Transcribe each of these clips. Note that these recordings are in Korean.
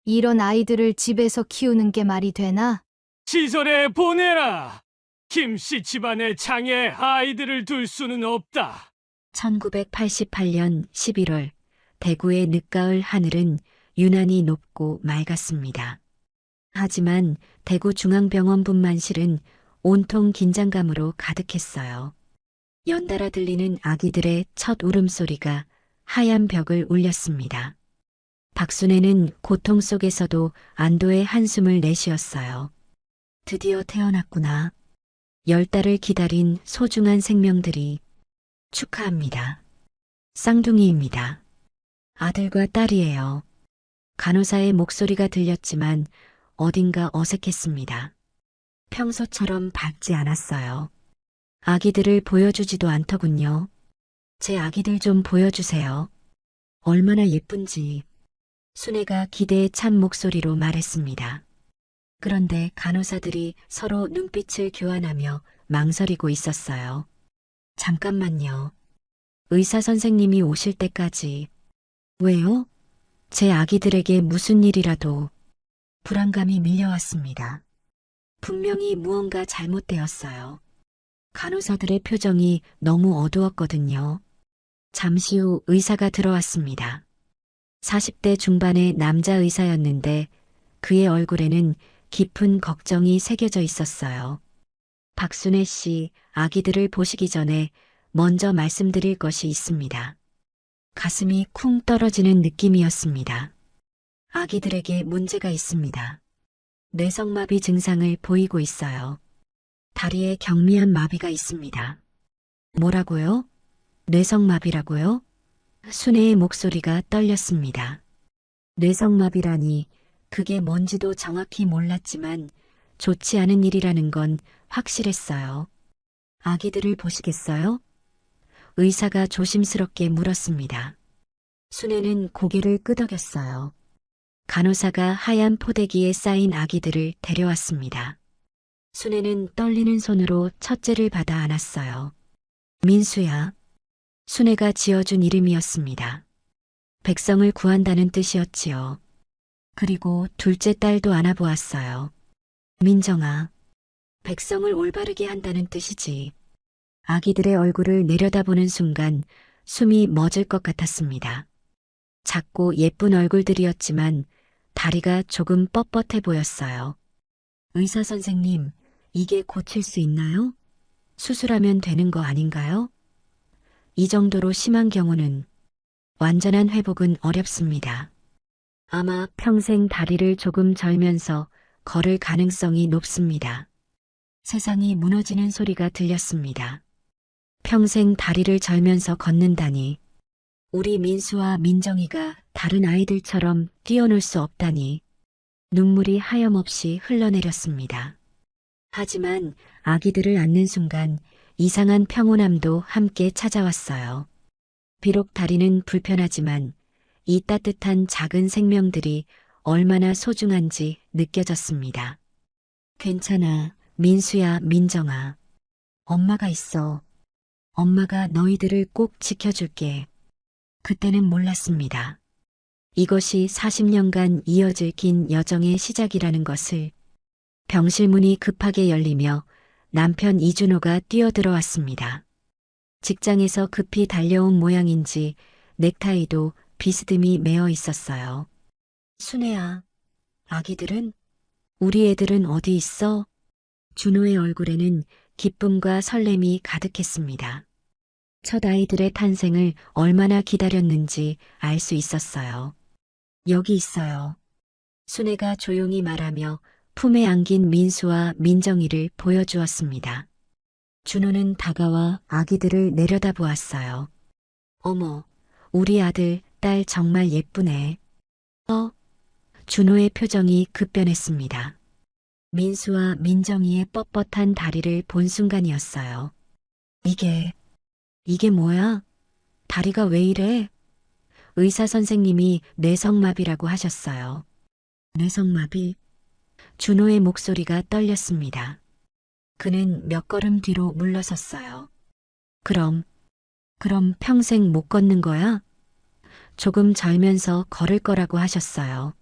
이런 아이들을 집에서 키우는 게 말이 되나? 시설에 보내라. 김씨 집안에 장애 아이들을 둘 수는 없다. 1988년 11월 대구의 늦가을 하늘은 유난히 높고 맑았습니다. 하지만 대구중앙병원뿐만 실은 온통 긴장감으로 가득했어요. 연달아 들리는 아기들의 첫 울음소리가 하얀 벽을 울렸습니다. 박순애는 고통 속에서도 안도의 한숨을 내쉬었어요. 드디어 태어났구나. 10달을 기다린 소중한 생명들이. 축하합니다. 쌍둥이입니다. 아들과 딸이에요. 간호사의 목소리가 들렸지만 어딘가 어색했습니다. 평소처럼 밝지 않았어요. 아기들을 보여주지도 않더군요. 제 아기들 좀 보여주세요. 얼마나 예쁜지. 순애가 기대에 찬 목소리로 말했습니다. 그런데 간호사들이 서로 눈빛을 교환하며 망설이고 있었어요. 잠깐만요. 의사 선생님이 오실 때까지. 왜요? 제 아기들에게 무슨 일이라도. 불안감이 밀려왔습니다. 분명히 무언가 잘못되었어요. 간호사들의 표정이 너무 어두웠거든요. 잠시 후 의사가 들어왔습니다. 40대 중반의 남자 의사였는데 그의 얼굴에는 깊은 걱정이 새겨져 있었어요. 박순애 씨, 아기들을 보시기 전에 먼저 말씀드릴 것이 있습니다. 가슴이 쿵 떨어지는 느낌이었습니다. 아기들에게 문제가 있습니다. 뇌성마비 증상을 보이고 있어요. 다리에 경미한 마비가 있습니다. 뭐라고요? 뇌성마비라고요? 순애의 목소리가 떨렸습니다. 뇌성마비라니 그게 뭔지도 정확히 몰랐지만 좋지 않은 일이라는 건 확실했어요. 아기들을 보시겠어요? 의사가 조심스럽게 물었습니다. 순애는 고개를 끄덕였어요. 간호사가 하얀 포대기에 쌓인 아기들을 데려왔습니다. 순애는 떨리는 손으로 첫째를 받아 안았어요. 민수야. 순애가 지어준 이름이었습니다. 백성을 구한다는 뜻이었지요. 그리고 둘째 딸도 안아보았어요. 민정아. 백성을 올바르게 한다는 뜻이지. 아기들의 얼굴을 내려다보는 순간 숨이 멎을 것 같았습니다. 작고 예쁜 얼굴들이었지만 다리가 조금 뻣뻣해 보였어요. 의사 선생님, 이게 고칠 수 있나요? 수술하면 되는 거 아닌가요? 이 정도로 심한 경우는 완전한 회복은 어렵습니다. 아마 평생 다리를 조금 절면서 걸을 가능성이 높습니다. 세상이 무너지는 소리가 들렸습니다. 평생 다리를 절면서 걷는다니. 우리 민수와 민정이가 다른 아이들처럼 뛰어놀 수 없다니. 눈물이 하염없이 흘러내렸습니다. 하지만 아기들을 안는 순간 이상한 평온함도 함께 찾아왔어요. 비록 다리는 불편하지만 이 따뜻한 작은 생명들이 얼마나 소중한지 느껴졌습니다. 괜찮아, 민수야, 민정아. 엄마가 있어. 엄마가 너희들을 꼭 지켜줄게. 그때는 몰랐습니다. 이것이 40년간 이어질 긴 여정의 시작이라는 것을. 병실 문이 급하게 열리며 남편 이준호가 뛰어들어왔습니다. 직장에서 급히 달려온 모양인지 넥타이도 비스듬히 매어 있었어요. 순애야, 아기들은? 우리 애들은 어디 있어? 준호의 얼굴에는 기쁨과 설렘이 가득했습니다. 첫 아이들의 탄생을 얼마나 기다렸는지 알 수 있었어요. 여기 있어요. 순애가 조용히 말하며 품에 안긴 민수와 민정이를 보여주었습니다. 준호는 다가와 아기들을 내려다보았어요. 어머, 우리 아들, 딸 정말 예쁘네. 준호의 표정이 급변했습니다. 민수와 민정이의 뻣뻣한 다리를 본 순간이었어요. 이게 뭐야? 다리가 왜 이래? 의사 선생님이 뇌성마비라고 하셨어요. 뇌성마비? 준호의 목소리가 떨렸습니다. 그는 몇 걸음 뒤로 물러섰어요. 그럼 평생 못 걷는 거야? 조금 절면서 걸을 거라고 하셨어요.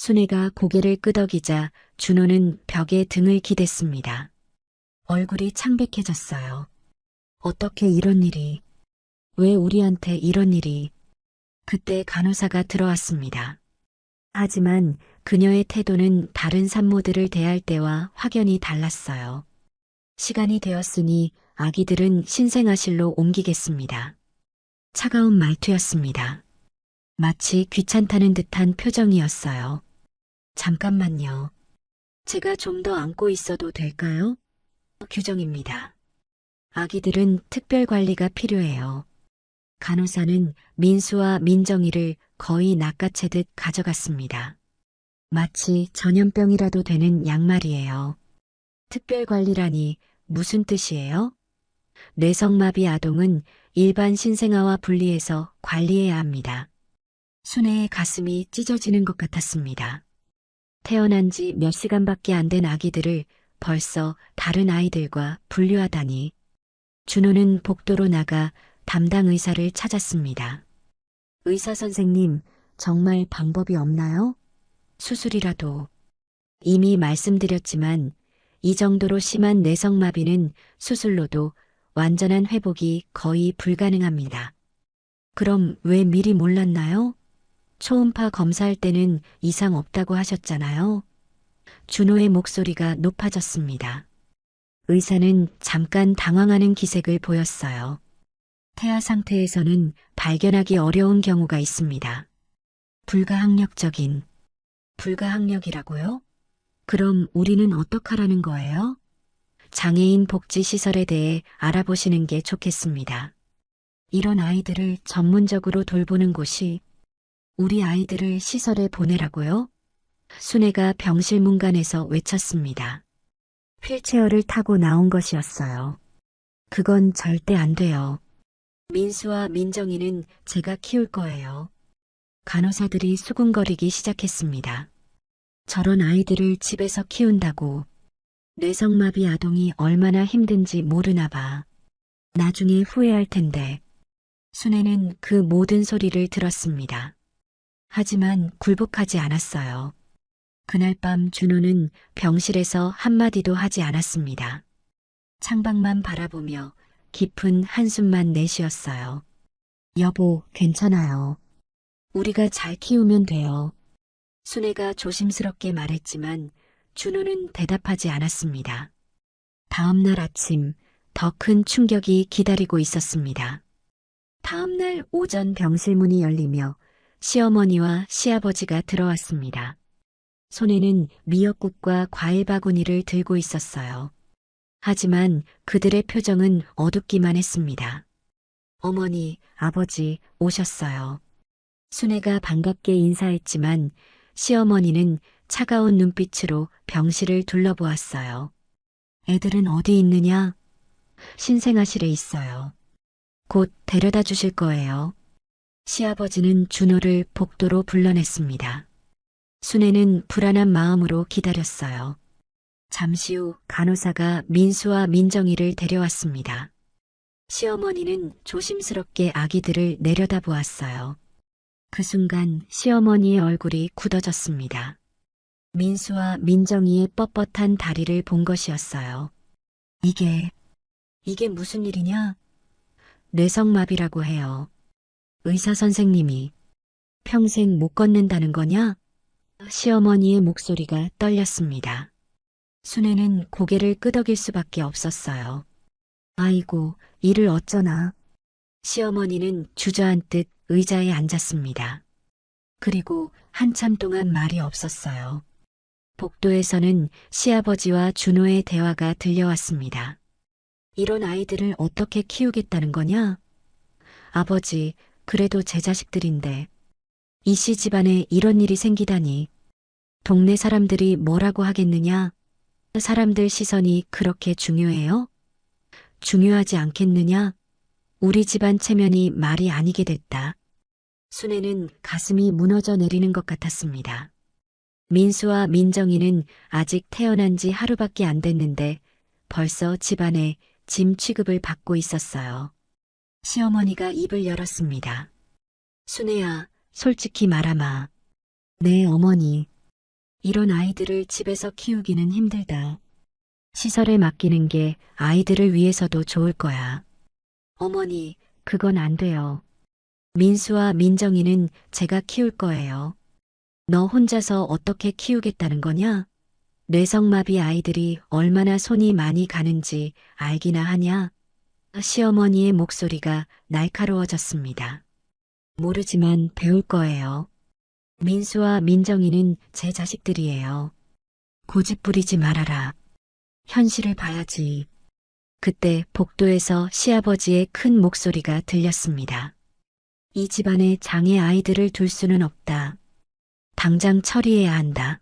순애가 고개를 끄덕이자 준호는 벽에 등을 기댔습니다. 얼굴이 창백해졌어요. 어떻게 이런 일이, 왜 우리한테 이런 일이. 그때 간호사가 들어왔습니다. 하지만 그녀의 태도는 다른 산모들을 대할 때와 확연히 달랐어요. 시간이 되었으니 아기들은 신생아실로 옮기겠습니다. 차가운 말투였습니다. 마치 귀찮다는 듯한 표정이었어요. 잠깐만요. 제가 좀 더 안고 있어도 될까요? 규정입니다. 아기들은 특별 관리가 필요해요. 간호사는 민수와 민정이를 거의 낚아채듯 가져갔습니다. 마치 전염병이라도 되는 양말이에요. 특별 관리라니 무슨 뜻이에요? 뇌성마비 아동은 일반 신생아와 분리해서 관리해야 합니다. 순애의 가슴이 찢어지는 것 같았습니다. 태어난 지 몇 시간밖에 안 된 아기들을 벌써 다른 아이들과 분류하다니. 준호는 복도로 나가 담당 의사를 찾았습니다. 의사 선생님, 정말 방법이 없나요? 수술이라도. 이미 말씀드렸지만 이 정도로 심한 뇌성마비는 수술로도 완전한 회복이 거의 불가능합니다. 그럼 왜 미리 몰랐나요? 초음파 검사할 때는 이상 없다고 하셨잖아요. 준호의 목소리가 높아졌습니다. 의사는 잠깐 당황하는 기색을 보였어요. 태아 상태에서는 발견하기 어려운 경우가 있습니다. 불가항력이라고요? 그럼 우리는 어떡하라는 거예요? 장애인 복지시설에 대해 알아보시는 게 좋겠습니다. 이런 아이들을 전문적으로 돌보는 곳이 우리 아이들을 시설에 보내라고요? 순애가 병실 문간에서 외쳤습니다. 휠체어를 타고 나온 것이었어요. 그건 절대 안 돼요. 민수와 민정이는 제가 키울 거예요. 간호사들이 수군거리기 시작했습니다. 저런 아이들을 집에서 키운다고. 뇌성마비 아동이 얼마나 힘든지 모르나 봐. 나중에 후회할 텐데. 순애는 그 모든 소리를 들었습니다. 하지만 굴복하지 않았어요. 그날 밤 준호는 병실에서 한마디도 하지 않았습니다. 창밖만 바라보며 깊은 한숨만 내쉬었어요. 여보, 괜찮아요. 우리가 잘 키우면 돼요. 순애가 조심스럽게 말했지만 준호는 대답하지 않았습니다. 다음 날 아침 더 큰 충격이 기다리고 있었습니다. 다음 날 오전 병실 문이 열리며 시어머니와 시아버지가 들어왔습니다. 손에는 미역국과 과일 바구니를 들고 있었어요. 하지만 그들의 표정은 어둡기만 했습니다. 어머니, 아버지 오셨어요. 순애가 반갑게 인사했지만 시어머니는 차가운 눈빛으로 병실을 둘러보았어요. 애들은 어디 있느냐? 신생아실에 있어요. 곧 데려다 주실 거예요. 시아버지는 준호를 복도로 불러냈습니다. 순애는 불안한 마음으로 기다렸어요. 잠시 후 간호사가 민수와 민정이를 데려왔습니다. 시어머니는 조심스럽게 아기들을 내려다보았어요. 그 순간 시어머니의 얼굴이 굳어졌습니다. 민수와 민정이의 뻣뻣한 다리를 본 것이었어요. 이게 무슨 일이냐? 뇌성마비라고 해요. 의사 선생님이. 평생 못 걷는다는 거냐? 시어머니의 목소리가 떨렸습니다. 순애는 고개를 끄덕일 수밖에 없었어요. 아이고, 이를 어쩌나. 시어머니는 주저앉듯 의자에 앉았습니다. 그리고 한참 동안 말이 없었어요. 복도에서는 시아버지와 준호의 대화가 들려왔습니다. 이런 아이들을 어떻게 키우겠다는 거냐? 아버지, 그래도 제 자식들인데. 이씨 집안에 이런 일이 생기다니. 동네 사람들이 뭐라고 하겠느냐? 사람들 시선이 그렇게 중요해요? 중요하지 않겠느냐? 우리 집안 체면이 말이 아니게 됐다. 순애는 가슴이 무너져 내리는 것 같았습니다. 민수와 민정이는 아직 태어난 지 하루밖에 안 됐는데 벌써 집안에 짐 취급을 받고 있었어요. 시어머니가 입을 열었습니다. 순애야, 솔직히 말하마. 네, 어머니. 이런 아이들을 집에서 키우기는 힘들다. 시설에 맡기는 게 아이들을 위해서도 좋을 거야. 어머니, 그건 안 돼요. 민수와 민정이는 제가 키울 거예요. 너 혼자서 어떻게 키우겠다는 거냐? 뇌성마비 아이들이 얼마나 손이 많이 가는지 알기나 하냐? 시어머니의 목소리가 날카로워졌습니다. 모르지만 배울 거예요. 민수와 민정이는 제 자식들이에요. 고집 부리지 말아라. 현실을 봐야지. 그때 복도에서 시아버지의 큰 목소리가 들렸습니다. 이 집안에 장애 아이들을 둘 수는 없다. 당장 처리해야 한다.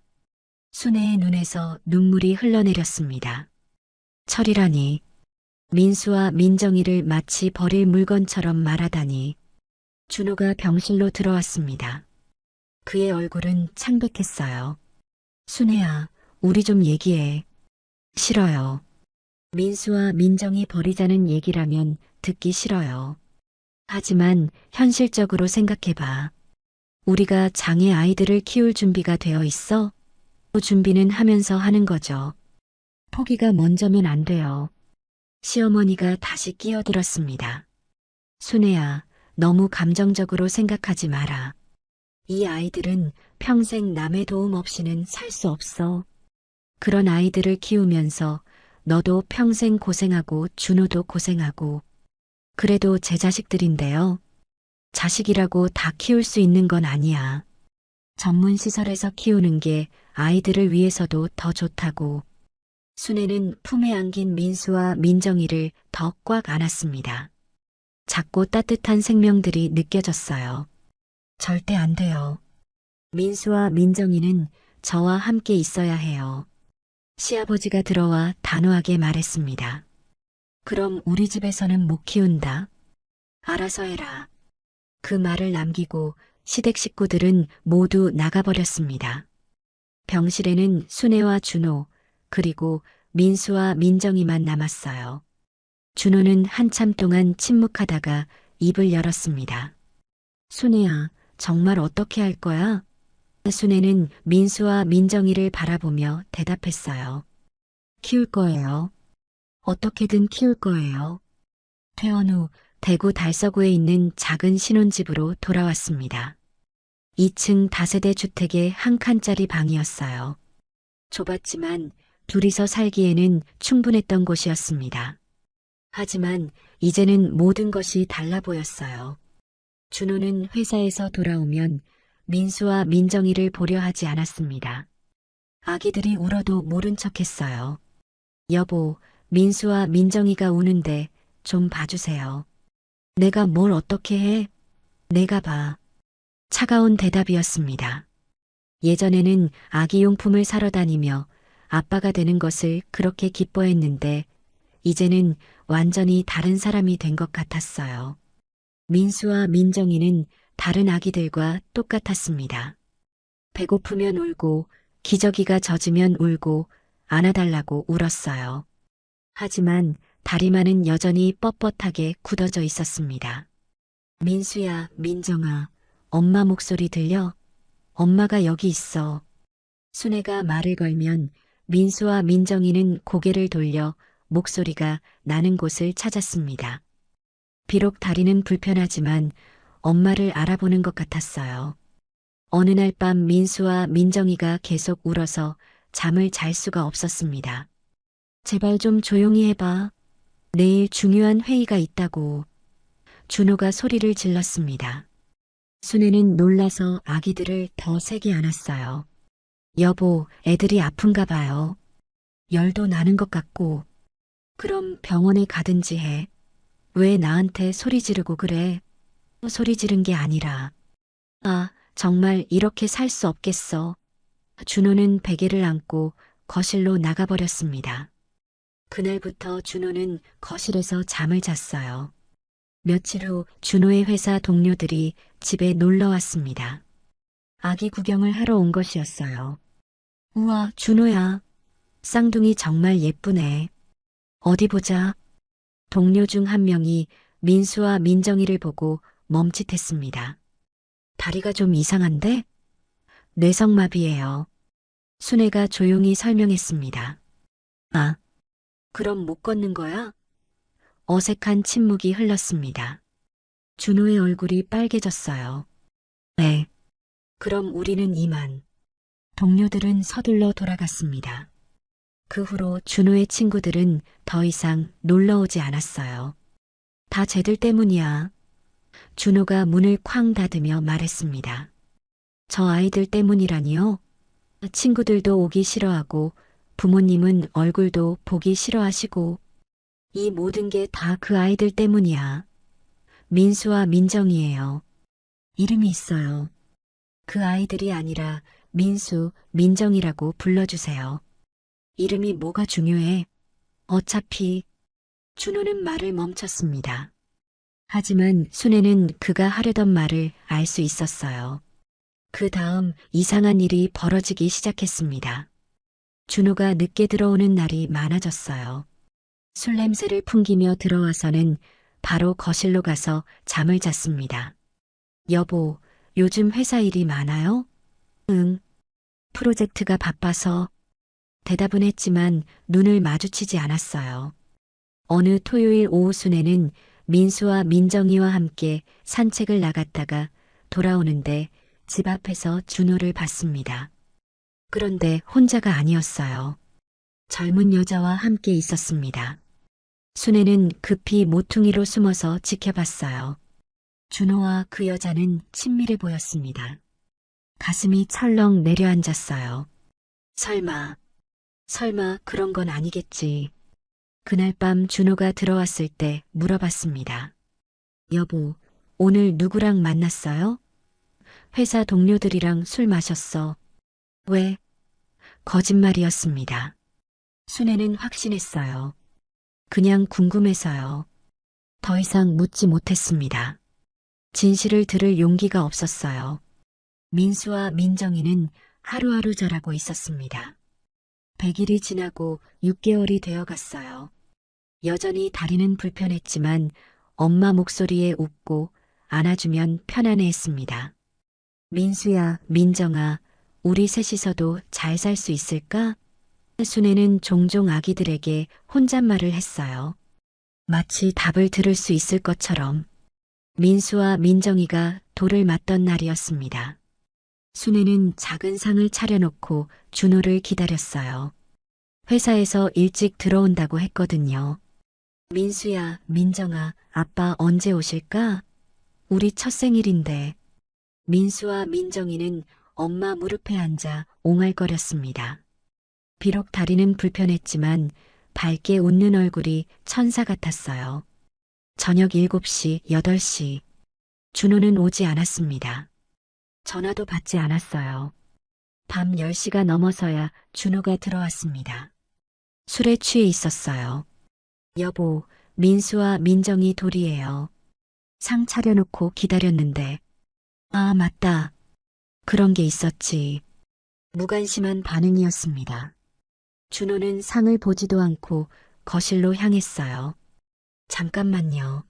순애의 눈에서 눈물이 흘러내렸습니다. 처리라니. 민수와 민정이를 마치 버릴 물건처럼 말하다니. 준호가 병실로 들어왔습니다. 그의 얼굴은 창백했어요. 순애야, 우리 좀 얘기해. 싫어요. 민수와 민정이 버리자는 얘기라면 듣기 싫어요. 하지만 현실적으로 생각해봐. 우리가 장애 아이들을 키울 준비가 되어 있어? 준비는 하면서 하는 거죠. 포기가 먼저면 안 돼요. 시어머니가 다시 끼어들었습니다. 순애야, 너무 감정적으로 생각하지 마라. 이 아이들은 평생 남의 도움 없이는 살 수 없어. 그런 아이들을 키우면서 너도 평생 고생하고 준호도 고생하고. 그래도 제 자식들인데요. 자식이라고 다 키울 수 있는 건 아니야. 전문 시설에서 키우는 게 아이들을 위해서도 더 좋다고. 순애는 품에 안긴 민수와 민정이를 더 꽉 안았습니다. 작고 따뜻한 생명들이 느껴졌어요. 절대 안 돼요. 민수와 민정이는 저와 함께 있어야 해요. 시아버지가 들어와 단호하게 말했습니다. 그럼 우리 집에서는 못 키운다. 알아서 해라. 그 말을 남기고 시댁 식구들은 모두 나가버렸습니다. 병실에는 순애와 준호, 그리고 민수와 민정이만 남았어요. 준호는 한참 동안 침묵하다가 입을 열었습니다. 순애야, 정말 어떻게 할 거야? 순애는 민수와 민정이를 바라보며 대답했어요. 키울 거예요. 어떻게든 키울 거예요. 퇴원 후 대구 달서구에 있는 작은 신혼집으로 돌아왔습니다. 2층 다세대 주택의 한 칸짜리 방이었어요. 좁았지만 둘이서 살기에는 충분했던 곳이었습니다. 하지만 이제는 모든 것이 달라 보였어요. 준호는 회사에서 돌아오면 민수와 민정이를 보려 하지 않았습니다. 아기들이 울어도 모른 척했어요. 여보, 민수와 민정이가 우는데 좀 봐주세요. 내가 뭘 어떻게 해? 내가 봐. 차가운 대답이었습니다. 예전에는 아기용품을 사러 다니며 아빠가 되는 것을 그렇게 기뻐했는데 이제는 완전히 다른 사람이 된 것 같았어요. 민수와 민정이는 다른 아기들과 똑같았습니다. 배고프면 울고 기저귀가 젖으면 울고 안아달라고 울었어요. 하지만 다리만은 여전히 뻣뻣하게 굳어져 있었습니다. 민수야, 민정아, 엄마 목소리 들려? 엄마가 여기 있어. 순애가 말을 걸면 민수와 민정이는 고개를 돌려 목소리가 나는 곳을 찾았습니다. 비록 다리는 불편하지만 엄마를 알아보는 것 같았어요. 어느 날 밤 민수와 민정이가 계속 울어서 잠을 잘 수가 없었습니다. 제발 좀 조용히 해봐. 내일 중요한 회의가 있다고. 준호가 소리를 질렀습니다. 순애는 놀라서 아기들을 더 세게 안았어요. 여보, 애들이 아픈가 봐요. 열도 나는 것 같고. 그럼 병원에 가든지 해. 왜 나한테 소리 지르고 그래? 소리 지른 게 아니라. 아, 정말 이렇게 살 수 없겠어. 준호는 베개를 안고 거실로 나가버렸습니다. 그날부터 준호는 거실에서 잠을 잤어요. 며칠 후 준호의 회사 동료들이 집에 놀러 왔습니다. 아기 구경을 하러 온 것이었어요. 우와, 준호야. 쌍둥이 정말 예쁘네. 어디 보자. 동료 중 한 명이 민수와 민정이를 보고 멈칫했습니다. 다리가 좀 이상한데? 뇌성마비예요. 순애가 조용히 설명했습니다. 아, 그럼 못 걷는 거야? 어색한 침묵이 흘렀습니다. 준호의 얼굴이 빨개졌어요. 네. 그럼 우리는 이만. 동료들은 서둘러 돌아갔습니다. 그 후로 준호의 친구들은 더 이상 놀러 오지 않았어요. 다 쟤들 때문이야. 준호가 문을 쾅 닫으며 말했습니다. 저 아이들 때문이라니요? 친구들도 오기 싫어하고 부모님은 얼굴도 보기 싫어하시고 이 모든 게 다 그 아이들 때문이야. 민수와 민정이에요. 이름이 있어요. 그 아이들이 아니라 민수, 민정이라고 불러주세요. 이름이 뭐가 중요해? 어차피 준호는 말을 멈췄습니다. 하지만 순애는 그가 하려던 말을 알 수 있었어요. 그 다음 이상한 일이 벌어지기 시작했습니다. 준호가 늦게 들어오는 날이 많아졌어요. 술 냄새를 풍기며 들어와서는 바로 거실로 가서 잠을 잤습니다. 여보, 요즘 회사 일이 많아요? 응. 프로젝트가 바빠서 대답은 했지만 눈을 마주치지 않았어요. 어느 토요일 오후 순애는 민수와 민정이와 함께 산책을 나갔다가 돌아오는데 집 앞에서 준호를 봤습니다. 그런데 혼자가 아니었어요. 젊은 여자와 함께 있었습니다. 순애는 급히 모퉁이로 숨어서 지켜봤어요. 준호와 그 여자는 친밀해 보였습니다. 가슴이 철렁 내려앉았어요. 설마 그런 건 아니겠지. 그날 밤 준호가 들어왔을 때 물어봤습니다. 여보, 오늘 누구랑 만났어요? 회사 동료들이랑 술 마셨어. 왜? 거짓말이었습니다. 순애는 확신했어요. 그냥 궁금해서요. 더 이상 묻지 못했습니다. 진실을 들을 용기가 없었어요. 민수와 민정이는 하루하루 자라고 있었습니다. 100일이 지나고 6개월이 되어갔어요. 여전히 다리는 불편했지만 엄마 목소리에 웃고 안아주면 편안해했습니다. 민수야, 민정아, 우리 셋이서도 잘 살 수 있을까? 순애는 종종 아기들에게 혼잣말을 했어요. 마치 답을 들을 수 있을 것처럼. 민수와 민정이가 돌을 맞던 날이었습니다. 순애는 작은 상을 차려놓고 준호를 기다렸어요. 회사에서 일찍 들어온다고 했거든요. 민수야, 민정아, 아빠 언제 오실까? 우리 첫 생일인데. 민수와 민정이는 엄마 무릎에 앉아 옹알거렸습니다. 비록 다리는 불편했지만 밝게 웃는 얼굴이 천사 같았어요. 저녁 7시, 8시. 준호는 오지 않았습니다. 전화도 받지 않았어요. 밤 10시가 넘어서야 준호가 들어왔습니다. 술에 취해 있었어요. 여보, 민수와 민정이 돌이에요. 상 차려놓고 기다렸는데. 아, 맞다. 그런 게 있었지. 무관심한 반응이었습니다. 준호는 상을 보지도 않고 거실로 향했어요. 잠깐만요.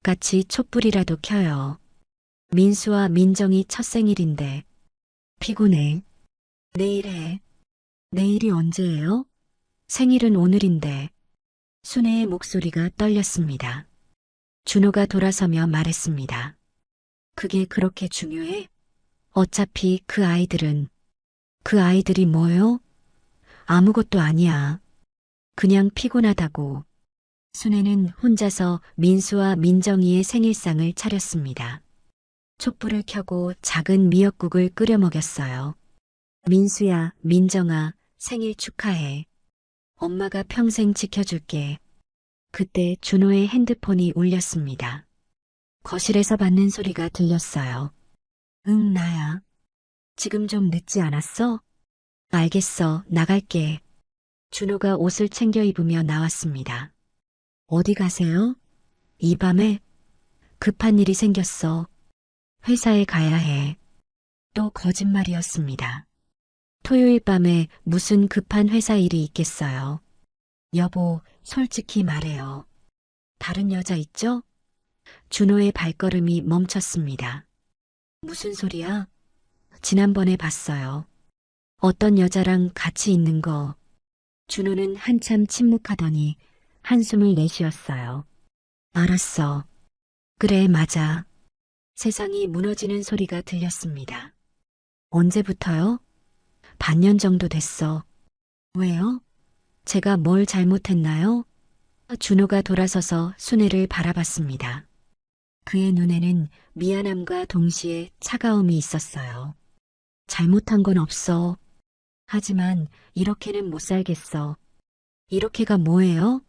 같이 촛불이라도 켜요. 민수와 민정이 첫 생일인데. 피곤해. 내일 해. 내일이 언제예요? 생일은 오늘인데. 순애의 목소리가 떨렸습니다. 준호가 돌아서며 말했습니다. 그게 그렇게 중요해? 어차피 그 아이들이 뭐요? 아무것도 아니야. 그냥 피곤하다고. 순애는 혼자서 민수와 민정이의 생일상을 차렸습니다. 촛불을 켜고 작은 미역국을 끓여 먹였어요. 민수야, 민정아, 생일 축하해. 엄마가 평생 지켜줄게. 그때 준호의 핸드폰이 울렸습니다. 거실에서 받는 소리가 들렸어요. 응, 나야. 지금 좀 늦지 않았어? 알겠어, 나갈게. 준호가 옷을 챙겨 입으며 나왔습니다. 어디 가세요? 이 밤에? 급한 일이 생겼어. 회사에 가야 해. 또 거짓말이었습니다. 토요일 밤에 무슨 급한 회사 일이 있겠어요. 여보, 솔직히 말해요. 다른 여자 있죠? 준호의 발걸음이 멈췄습니다. 무슨 소리야? 지난번에 봤어요. 어떤 여자랑 같이 있는 거. 준호는 한참 침묵하더니 한숨을 내쉬었어요. 알았어. 그래, 맞아. 세상이 무너지는 소리가 들렸습니다. 언제부터요? 반년 정도 됐어. 왜요? 제가 뭘 잘못했나요? 준호가 돌아서서 순애를 바라봤습니다. 그의 눈에는 미안함과 동시에 차가움이 있었어요. 잘못한 건 없어. 하지만 이렇게는 못 살겠어. 이렇게가 뭐예요?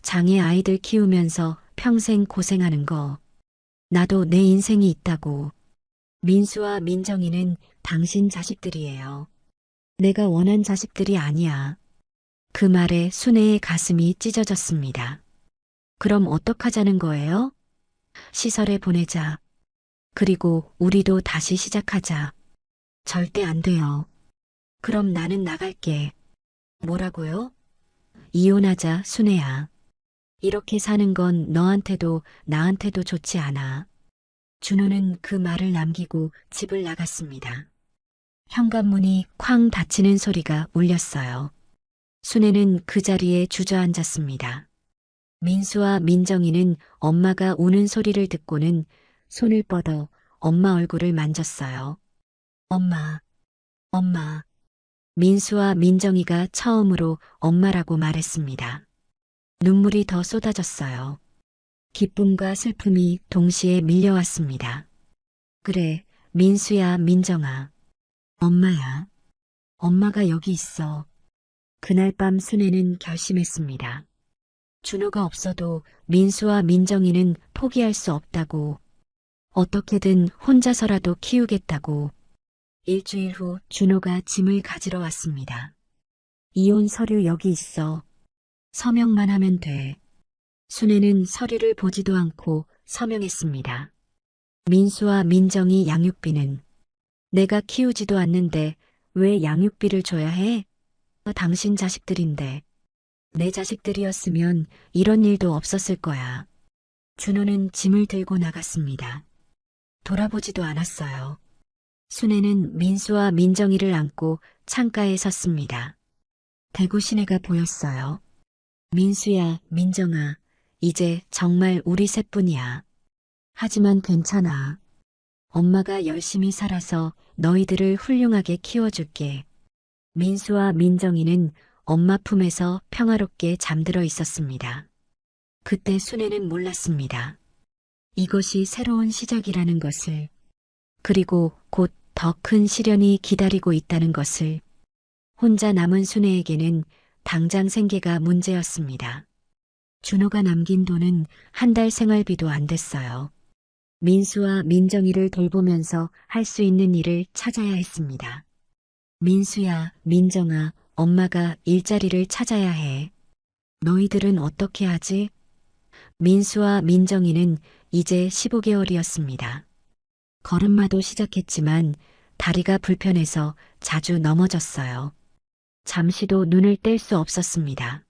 장애 아이들 키우면서 평생 고생하는 거. 나도 내 인생이 있다고. 민수와 민정이는 당신 자식들이에요. 내가 원한 자식들이 아니야. 그 말에 순애의 가슴이 찢어졌습니다. 그럼 어떡하자는 거예요? 시설에 보내자. 그리고 우리도 다시 시작하자. 절대 안 돼요. 그럼 나는 나갈게. 뭐라고요? 이혼하자, 순애야. 이렇게 사는 건 너한테도 나한테도 좋지 않아. 준호는 그 말을 남기고 집을 나갔습니다. 현관문이 쾅 닫히는 소리가 울렸어요. 순애는 그 자리에 주저앉았습니다. 민수와 민정이는 엄마가 우는 소리를 듣고는 손을 뻗어 엄마 얼굴을 만졌어요. 엄마, 엄마. 민수와 민정이가 처음으로 엄마라고 말했습니다. 눈물이 더 쏟아졌어요. 기쁨과 슬픔이 동시에 밀려왔습니다. 그래, 민수야, 민정아. 엄마야. 엄마가 여기 있어. 그날 밤 순애는 결심했습니다. 준호가 없어도 민수와 민정이는 포기할 수 없다고. 어떻게든 혼자서라도 키우겠다고. 일주일 후 준호가 짐을 가지러 왔습니다. 이혼 서류 여기 있어. 서명만 하면 돼. 순애는 서류를 보지도 않고 서명했습니다. 민수와 민정이 양육비는 내가 키우지도 않는데 왜 양육비를 줘야 해? 당신 자식들인데. 내 자식들이었으면 이런 일도 없었을 거야. 준호는 짐을 들고 나갔습니다. 돌아보지도 않았어요. 순애는 민수와 민정이를 안고 창가에 섰습니다. 대구 시내가 보였어요. 민수야, 민정아, 이제 정말 우리 셋뿐이야. 하지만 괜찮아. 엄마가 열심히 살아서 너희들을 훌륭하게 키워줄게. 민수와 민정이는 엄마 품에서 평화롭게 잠들어 있었습니다. 그때 순애는 몰랐습니다. 이것이 새로운 시작이라는 것을, 그리고 곧 더 큰 시련이 기다리고 있다는 것을. 혼자 남은 순애에게는 당장 생계가 문제였습니다. 준호가 남긴 돈은 한 달 생활비도 안 됐어요. 민수와 민정이를 돌보면서 할 수 있는 일을 찾아야 했습니다. 민수야, 민정아, 엄마가 일자리를 찾아야 해. 너희들은 어떻게 하지? 민수와 민정이는 이제 15개월이었습니다. 걸음마도 시작했지만 다리가 불편해서 자주 넘어졌어요. 잠시도 눈을 뗄 수 없었습니다.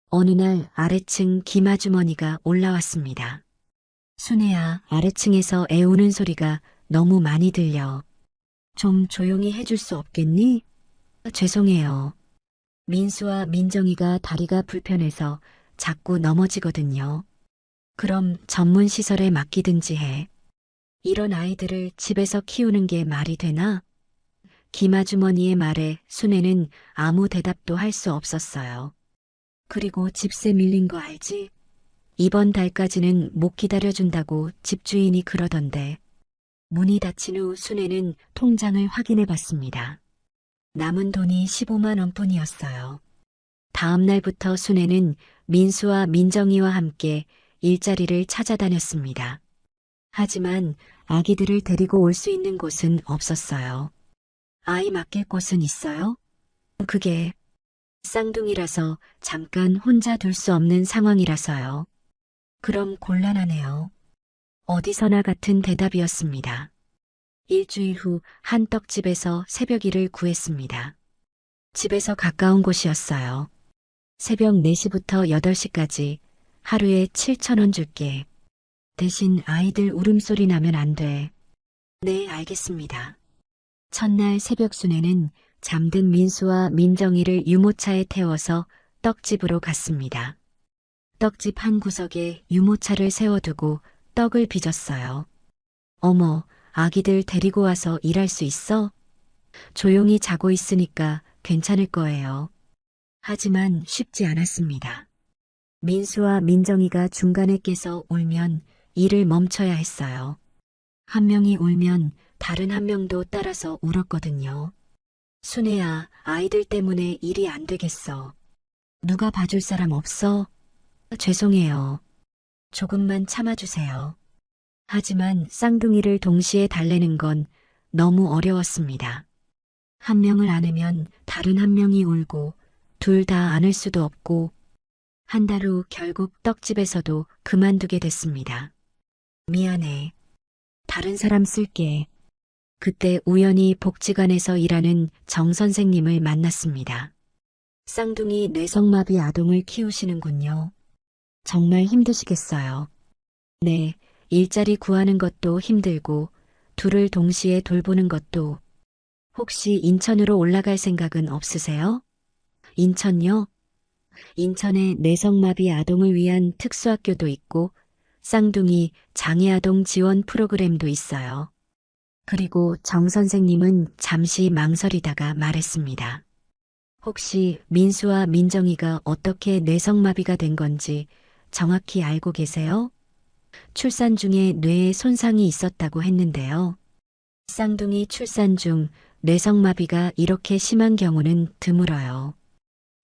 어느 날 아래층 김아주머니가 올라왔습니다. 순애야, 아래층에서 애 우는 소리가 너무 많이 들려. 좀 조용히 해줄 수 없겠니? 죄송해요. 민수와 민정이가 다리가 불편해서 자꾸 넘어지거든요. 그럼 전문 시설에 맡기든지 해. 이런 아이들을 집에서 키우는 게 말이 되나? 김아주머니의 말에 순애는 아무 대답도 할 수 없었어요. 그리고 집세 밀린 거 알지? 이번 달까지는 못 기다려준다고 집주인이 그러던데. 문이 닫힌 후 순애는 통장을 확인해 봤습니다. 남은 돈이 15만 원뿐이었어요. 다음 날부터 순애는 민수와 민정이와 함께 일자리를 찾아다녔습니다. 하지만 아기들을 데리고 올 수 있는 곳은 없었어요. 아이 맡길 곳은 있어요? 그게 쌍둥이라서 잠깐 혼자 둘 수 없는 상황이라서요. 그럼 곤란하네요. 어디서나 같은 대답이었습니다. 일주일 후 한 떡집에서 새벽일을 구했습니다. 집에서 가까운 곳이었어요. 새벽 4시부터 8시까지 하루에 7,000원 줄게. 대신 아이들 울음소리 나면 안 돼. 네, 알겠습니다. 첫날 새벽 순애는 잠든 민수와 민정이를 유모차에 태워서 떡집으로 갔습니다. 떡집 한 구석에 유모차를 세워두고 떡을 빚었어요. 어머, 아기들 데리고 와서 일할 수 있어? 조용히 자고 있으니까 괜찮을 거예요. 하지만 쉽지 않았습니다. 민수와 민정이가 중간에 깨서 울면 일을 멈춰야 했어요. 한 명이 울면 다른 한 명도 따라서 울었거든요. 순애야, 아이들 때문에 일이 안 되겠어. 누가 봐줄 사람 없어? 죄송해요. 조금만 참아주세요. 하지만 쌍둥이를 동시에 달래는 건 너무 어려웠습니다. 한 명을 안으면 다른 한 명이 울고 둘 다 안을 수도 없고 한 달 후 결국 떡집에서도 그만두게 됐습니다. 미안해. 다른 사람 쓸게. 그때 우연히 복지관에서 일하는 정 선생님을 만났습니다. 쌍둥이 뇌성마비 아동을 키우시는군요. 정말 힘드시겠어요. 네, 일자리 구하는 것도 힘들고 둘을 동시에 돌보는 것도. 혹시 인천으로 올라갈 생각은 없으세요? 인천요? 인천에 뇌성마비 아동을 위한 특수학교도 있고 쌍둥이 장애아동 지원 프로그램도 있어요. 그리고 정 선생님은 잠시 망설이다가 말했습니다. 혹시 민수와 민정이가 어떻게 뇌성마비가 된 건지 정확히 알고 계세요? 출산 중에 뇌에 손상이 있었다고 했는데요. 쌍둥이 출산 중 뇌성마비가 이렇게 심한 경우는 드물어요.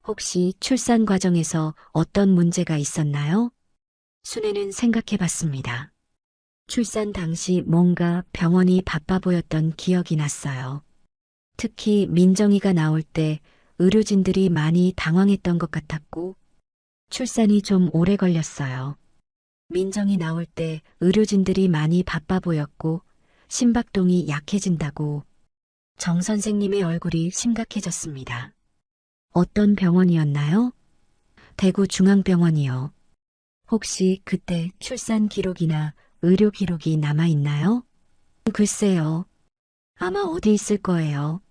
혹시 출산 과정에서 어떤 문제가 있었나요? 순애는 생각해 봤습니다. 출산 당시 뭔가 병원이 바빠 보였던 기억이 났어요. 특히 민정이가 나올 때 의료진들이 많이 당황했던 것 같았고, 출산이 좀 오래 걸렸어요. 민정이 나올 때 의료진들이 많이 바빠 보였고, 심박동이 약해진다고. 정 선생님의 얼굴이 심각해졌습니다. 어떤 병원이었나요? 대구중앙병원이요. 혹시 그때 출산 기록이나 의료 기록이 남아있나요? 글쎄요. 아마 어디 있을 거예요.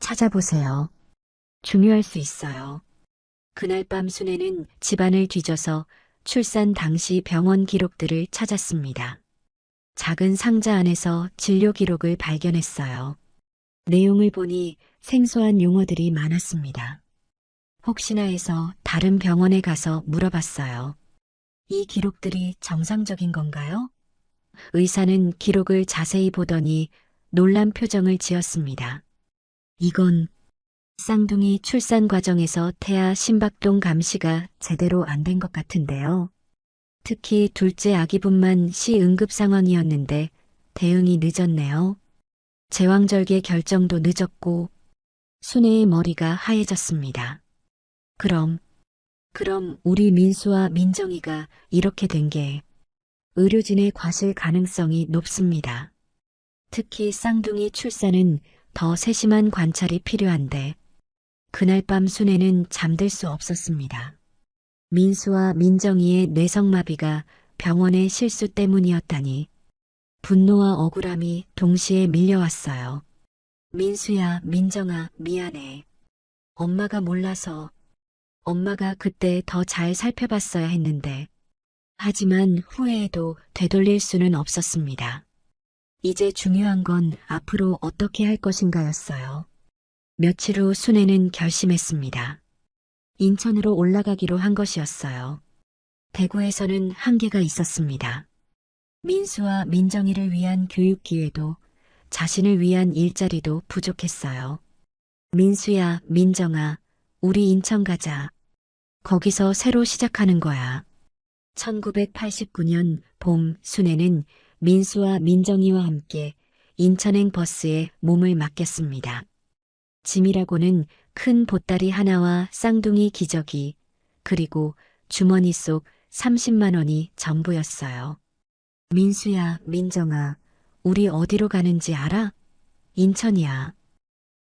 찾아보세요. 중요할 수 있어요. 그날 밤 순애는 집안을 뒤져서 출산 당시 병원 기록들을 찾았습니다. 작은 상자 안에서 진료 기록을 발견했어요. 내용을 보니 생소한 용어들이 많았습니다. 혹시나 해서 다른 병원에 가서 물어봤어요. 이 기록들이 정상적인 건가요? 의사는 기록을 자세히 보더니 놀란 표정을 지었습니다. 이건 쌍둥이 출산 과정에서 태아 심박동 감시가 제대로 안 된 것 같은데요. 특히 둘째 아기분만 시응급 상황이었는데 대응이 늦었네요. 제왕절개 결정도 늦었고 순애의 머리가 하얘졌습니다. 그럼 우리 민수와 민정이가 이렇게 된 게 의료진의 과실 가능성이 높습니다. 특히 쌍둥이 출산은 더 세심한 관찰이 필요한데 그날 밤 순애는 잠들 수 없었습니다. 민수와 민정이의 뇌성마비가 병원의 실수 때문이었다니 분노와 억울함이 동시에 밀려왔어요. 민수야, 민정아, 미안해. 엄마가 몰라서 엄마가 그때 더 잘 살펴봤어야 했는데 하지만 후회해도 되돌릴 수는 없었습니다. 이제 중요한 건 앞으로 어떻게 할 것인가였어요. 며칠 후 순애는 결심했습니다. 인천으로 올라가기로 한 것이었어요. 대구에서는 한계가 있었습니다. 민수와 민정이를 위한 교육 기회도 자신을 위한 일자리도 부족했어요. 민수야, 민정아, 우리 인천 가자. 거기서 새로 시작하는 거야. 1989년 봄 순애는 민수와 민정이와 함께 인천행 버스에 몸을 맡겼습니다. 짐이라고는 큰 보따리 하나와 쌍둥이 기저귀, 그리고 주머니 속 30만 원이 전부였어요. 민수야, 민정아, 우리 어디로 가는지 알아? 인천이야.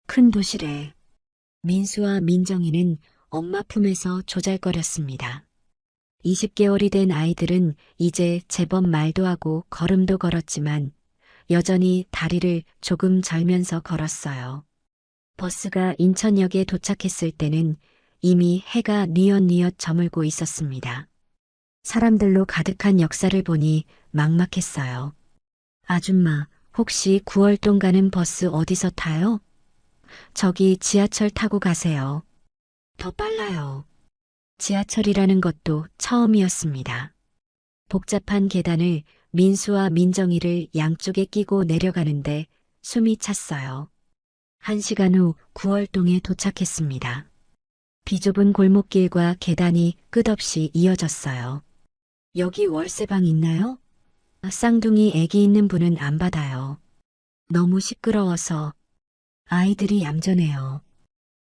큰 도시래. 민수와 민정이는 엄마 품에서 조잘거렸습니다. 20개월이 된 아이들은 이제 제법 말도 하고 걸음도 걸었지만 여전히 다리를 조금 절면서 걸었어요. 버스가 인천역에 도착했을 때는 이미 해가 뉘엿뉘엿 저물고 있었습니다. 사람들로 가득한 역사를 보니 막막했어요. 아줌마, 혹시 9월동 가는 버스 어디서 타요? 저기 지하철 타고 가세요. 더 빨라요. 지하철이라는 것도 처음이었습니다. 복잡한 계단을 민수와 민정이를 양쪽에 끼고 내려가는데 숨이 찼어요. 1시간 후 9월동에 도착했습니다. 비좁은 골목길과 계단이 끝없이 이어졌어요. 여기 월세방 있나요? 쌍둥이 애기 있는 분은 안 받아요. 너무 시끄러워서. 아이들이 얌전해요.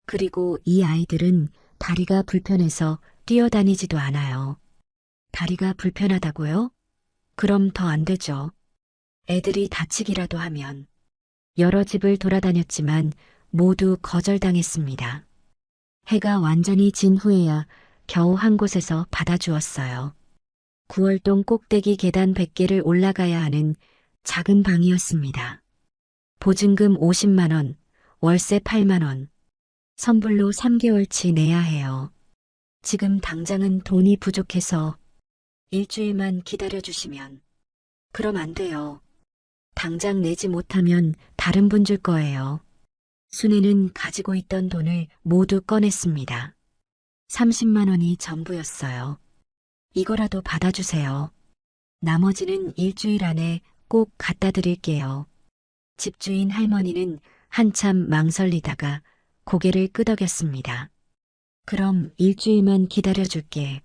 그리고 이 아이들은 다리가 불편해서 뛰어다니지도 않아요. 다리가 불편하다고요? 그럼 더 안 되죠. 애들이 다치기라도 하면. 여러 집을 돌아다녔지만 모두 거절당했습니다. 해가 완전히 진 후에야 겨우 한 곳에서 받아주었어요. 9월동 꼭대기 계단 100개를 올라가야 하는 작은 방이었습니다. 보증금 50만 원, 월세 8만 원, 선불로 3개월치 내야 해요. 지금 당장은 돈이 부족해서 일주일만 기다려주시면. 그럼 안 돼요. 당장 내지 못하면 다른 분 줄 거예요. 순애는 가지고 있던 돈을 모두 꺼냈습니다. 30만 원이 전부였어요. 이거라도 받아주세요. 나머지는 일주일 안에 꼭 갖다 드릴게요. 집주인 할머니는 한참 망설이다가 고개를 끄덕였습니다. 그럼 일주일만 기다려줄게.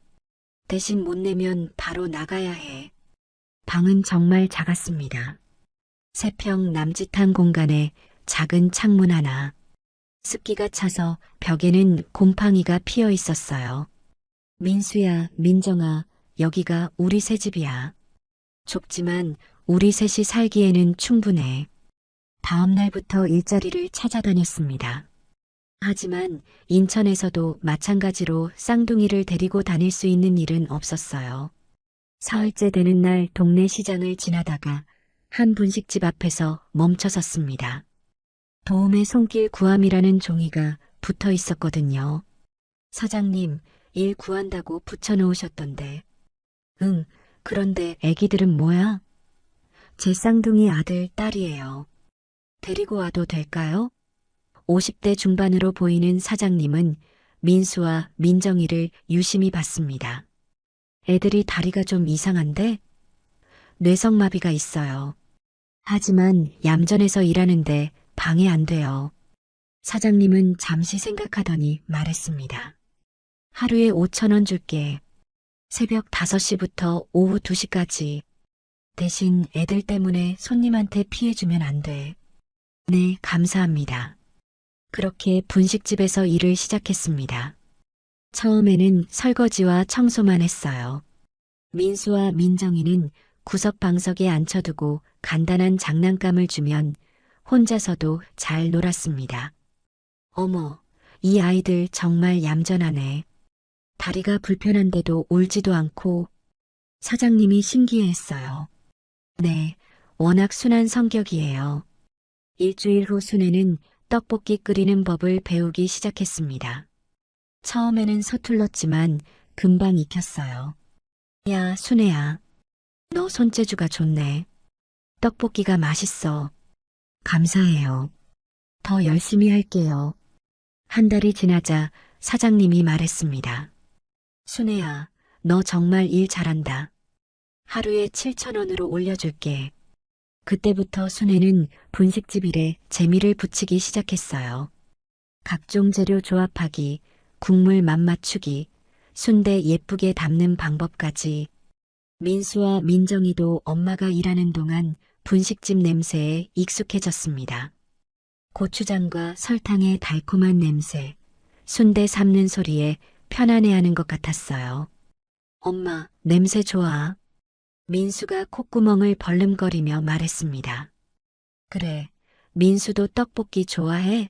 대신 못 내면 바로 나가야 해. 방은 정말 작았습니다. 3평 남짓한 공간에 작은 창문 하나. 습기가 차서 벽에는 곰팡이가 피어 있었어요. 민수야, 민정아, 여기가 우리 새 집이야. 좁지만 우리 셋이 살기에는 충분해. 다음 날부터 일자리를 찾아다녔습니다. 하지만 인천에서도 마찬가지로 쌍둥이를 데리고 다닐 수 있는 일은 없었어요. 사흘째 되는 날 동네 시장을 지나다가 한 분식집 앞에서 멈춰섰습니다. 도움의 손길 구함이라는 종이가 붙어 있었거든요. 사장님, 일 구한다고 붙여놓으셨던데. 응, 그런데 애기들은 뭐야? 제 쌍둥이 아들, 딸이에요. 데리고 와도 될까요? 50대 중반으로 보이는 사장님은 민수와 민정이를 유심히 봤습니다. 애들이 다리가 좀 이상한데? 뇌성마비가 있어요. 하지만 얌전해서 일하는데 방해 안 돼요. 사장님은 잠시 생각하더니 말했습니다. 하루에 5,000원 줄게. 새벽 5시부터 오후 2시까지. 대신 애들 때문에 손님한테 피해주면 안 돼. 네, 감사합니다. 그렇게 분식집에서 일을 시작했습니다. 처음에는 설거지와 청소만 했어요. 민수와 민정이는 구석방석에 앉혀두고 간단한 장난감을 주면 혼자서도 잘 놀았습니다. 어머, 이 아이들 정말 얌전하네. 다리가 불편한데도 울지도 않고. 사장님이 신기해했어요. 네, 워낙 순한 성격이에요. 일주일 후 순애는 떡볶이 끓이는 법을 배우기 시작했습니다. 처음에는 서툴렀지만 금방 익혔어요. 야, 순애야. 너 손재주가 좋네. 떡볶이가 맛있어. 감사해요. 더 열심히 할게요. 한 달이 지나자 사장님이 말했습니다. 순애야, 너 정말 일 잘한다. 하루에 7,000원으로 올려줄게. 그때부터 순애는 분식집 일에 재미를 붙이기 시작했어요. 각종 재료 조합하기, 국물 맛 맞추기, 순대 예쁘게 담는 방법까지. 민수와 민정이도 엄마가 일하는 동안 분식집 냄새에 익숙해졌습니다. 고추장과 설탕의 달콤한 냄새, 순대 삶는 소리에 편안해하는 것 같았어요. 엄마, 냄새 좋아. 민수가 콧구멍을 벌름거리며 말했습니다. 그래, 민수도 떡볶이 좋아해?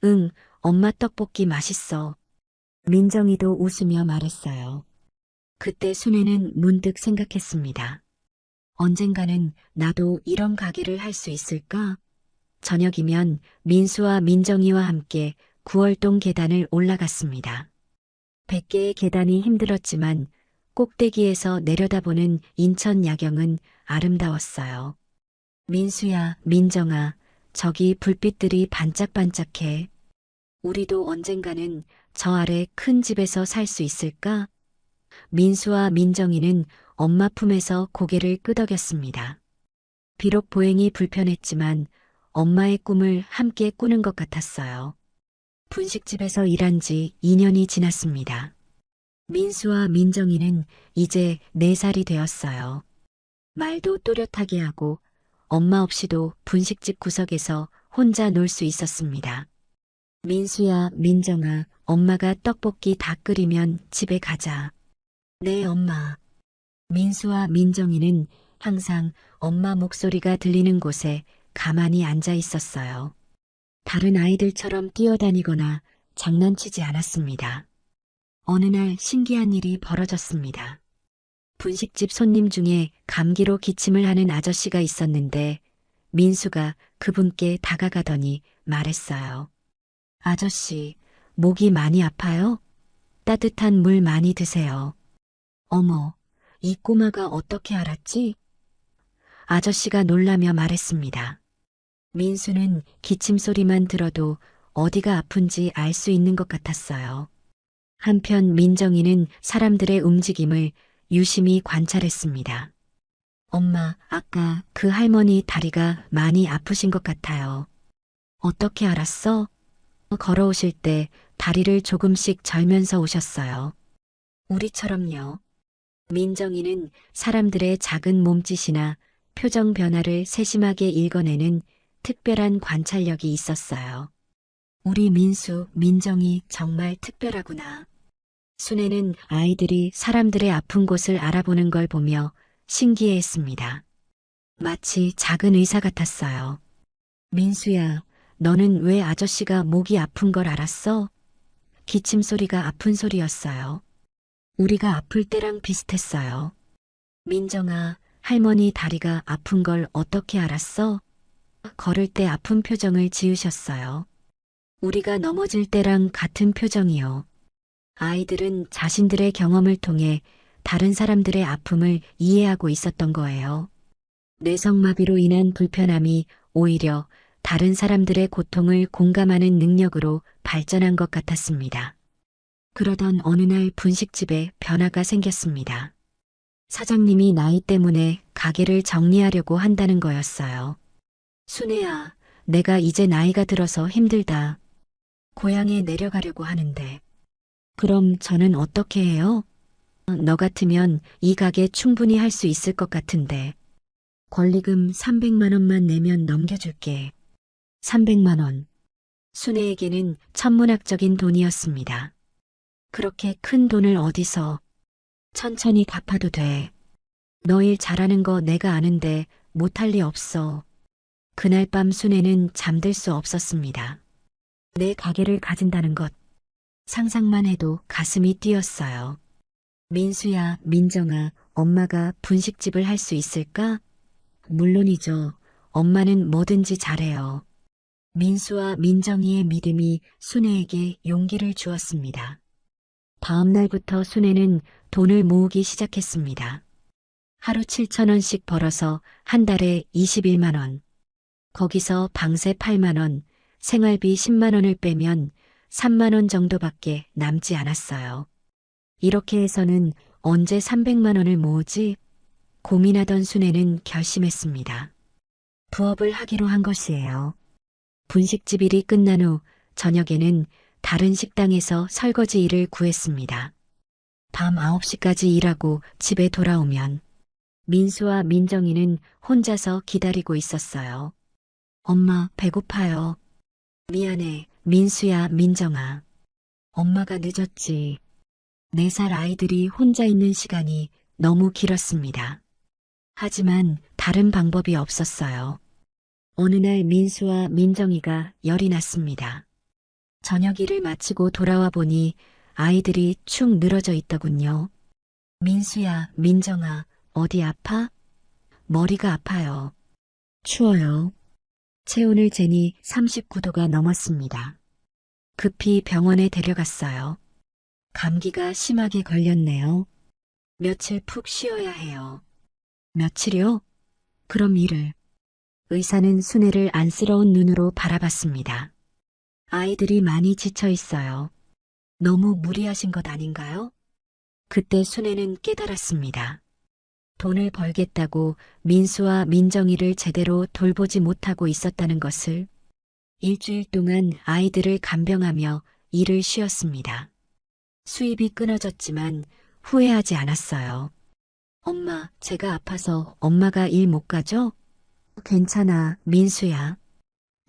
응, 엄마 떡볶이 맛있어. 민정이도 웃으며 말했어요. 그때 순애는 문득 생각했습니다. 언젠가는 나도 이런 가게를 할 수 있을까? 저녁이면 민수와 민정이와 함께 구월동 계단을 올라갔습니다. 100개의 계단이 힘들었지만 꼭대기에서 내려다보는 인천 야경은 아름다웠어요. 민수야, 민정아, 저기 불빛들이 반짝반짝해. 우리도 언젠가는 저 아래 큰 집에서 살 수 있을까? 민수와 민정이는 엄마 품에서 고개를 끄덕였습니다. 비록 보행이 불편했지만 엄마의 꿈을 함께 꾸는 것 같았어요. 분식집에서 일한 지 2년이 지났습니다. 민수와 민정이는 이제 4살이 되었어요. 말도 또렷하게 하고 엄마 없이도 분식집 구석에서 혼자 놀 수 있었습니다. 민수야, 민정아, 엄마가 떡볶이 다 끓이면 집에 가자. 네, 엄마. 민수와 민정이는 항상 엄마 목소리가 들리는 곳에 가만히 앉아 있었어요. 다른 아이들처럼 뛰어다니거나 장난치지 않았습니다. 어느 날 신기한 일이 벌어졌습니다. 분식집 손님 중에 감기로 기침을 하는 아저씨가 있었는데 민수가 그분께 다가가더니 말했어요. 아저씨, 목이 많이 아파요? 따뜻한 물 많이 드세요. 어머, 이 꼬마가 어떻게 알았지? 아저씨가 놀라며 말했습니다. 민수는 기침 소리만 들어도 어디가 아픈지 알 수 있는 것 같았어요. 한편 민정이는 사람들의 움직임을 유심히 관찰했습니다. 엄마, 아까 그 할머니 다리가 많이 아프신 것 같아요. 어떻게 알았어? 걸어오실 때 다리를 조금씩 절면서 오셨어요. 우리처럼요. 민정이는 사람들의 작은 몸짓이나 표정 변화를 세심하게 읽어내는 특별한 관찰력이 있었어요. 우리 민수, 민정이 정말 특별하구나. 순애는 아이들이 사람들의 아픈 곳을 알아보는 걸 보며 신기해했습니다. 마치 작은 의사 같았어요. 민수야, 너는 왜 아저씨가 목이 아픈 걸 알았어? 기침 소리가 아픈 소리였어요. 우리가 아플 때랑 비슷했어요. 민정아, 할머니 다리가 아픈 걸 어떻게 알았어? 걸을 때 아픈 표정을 지으셨어요. 우리가 넘어질 때랑 같은 표정이요. 아이들은 자신들의 경험을 통해 다른 사람들의 아픔을 이해하고 있었던 거예요. 뇌성마비로 인한 불편함이 오히려 다른 사람들의 고통을 공감하는 능력으로 발전한 것 같았습니다. 그러던 어느 날 분식집에 변화가 생겼습니다. 사장님이 나이 때문에 가게를 정리하려고 한다는 거였어요. 순애야, 내가 이제 나이가 들어서 힘들다. 고향에 내려가려고 하는데. 그럼 저는 어떻게 해요? 너 같으면 이 가게 충분히 할 수 있을 것 같은데. 권리금 300만 원만 내면 넘겨줄게. 300만 원. 순애에게는 천문학적인 돈이었습니다. 그렇게 큰 돈을 어디서? 천천히 갚아도 돼. 너 일 잘하는 거 내가 아는데 못할 리 없어. 그날 밤 순애는 잠들 수 없었습니다. 내 가게를 가진다는 것. 상상만 해도 가슴이 뛰었어요. 민수야, 민정아, 엄마가 분식집을 할 수 있을까? 물론이죠. 엄마는 뭐든지 잘해요. 민수와 민정이의 믿음이 순애에게 용기를 주었습니다. 다음 날부터 순애는 돈을 모으기 시작했습니다. 하루 7,000원씩 벌어서 한 달에 21만 원. 거기서 방세 8만 원, 생활비 10만 원을 빼면 3만 원 정도밖에 남지 않았어요. 이렇게 해서는 언제 300만 원을 모으지? 고민하던 순애는 결심했습니다. 부업을 하기로 한 것이에요. 분식집 일이 끝난 후 저녁에는 다른 식당에서 설거지 일을 구했습니다. 밤 9시까지 일하고 집에 돌아오면 민수와 민정이는 혼자서 기다리고 있었어요. 엄마, 배고파요. 미안해, 민수야, 민정아. 엄마가 늦었지. 4살 아이들이 혼자 있는 시간이 너무 길었습니다. 하지만 다른 방법이 없었어요. 어느 날 민수와 민정이가 열이 났습니다. 저녁 일을 마치고 돌아와 보니 아이들이 축 늘어져 있더군요. 민수야, 민정아, 어디 아파? 머리가 아파요. 추워요. 체온을 재니 39도가 넘었습니다. 급히 병원에 데려갔어요. 감기가 심하게 걸렸네요. 며칠 푹 쉬어야 해요. 며칠이요? 그럼 이를. 의사는 순애를 안쓰러운 눈으로 바라봤습니다. 아이들이 많이 지쳐 있어요. 너무 무리하신 것 아닌가요? 그때 순애는 깨달았습니다. 돈을 벌겠다고 민수와 민정이를 제대로 돌보지 못하고 있었다는 것을. 일주일 동안 아이들을 간병하며 일을 쉬었습니다. 수입이 끊어졌지만 후회하지 않았어요. 엄마, 제가 아파서 엄마가 일 못 가죠? 괜찮아, 민수야.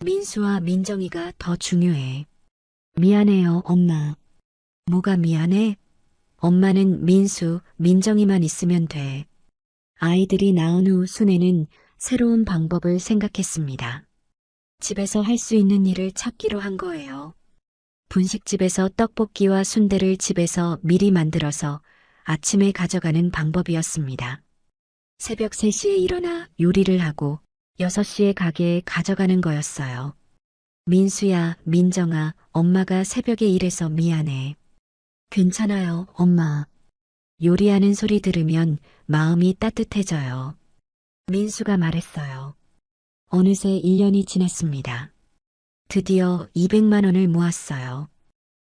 민수와 민정이가 더 중요해. 미안해요, 엄마. 뭐가 미안해? 엄마는 민수, 민정이만 있으면 돼. 아이들이 낳은 후 순애는 새로운 방법을 생각했습니다. 집에서 할 수 있는 일을 찾기로 한 거예요. 분식집에서 떡볶이와 순대를 집에서 미리 만들어서 아침에 가져가는 방법이었습니다. 새벽 3시에 일어나 요리를 하고 6시에 가게에 가져가는 거였어요. 민수야, 민정아, 엄마가 새벽에 일해서 미안해. 괜찮아요, 엄마. 요리하는 소리 들으면 마음이 따뜻해져요. 민수가 말했어요. 어느새 1년이 지났습니다. 드디어 200만 원을 모았어요.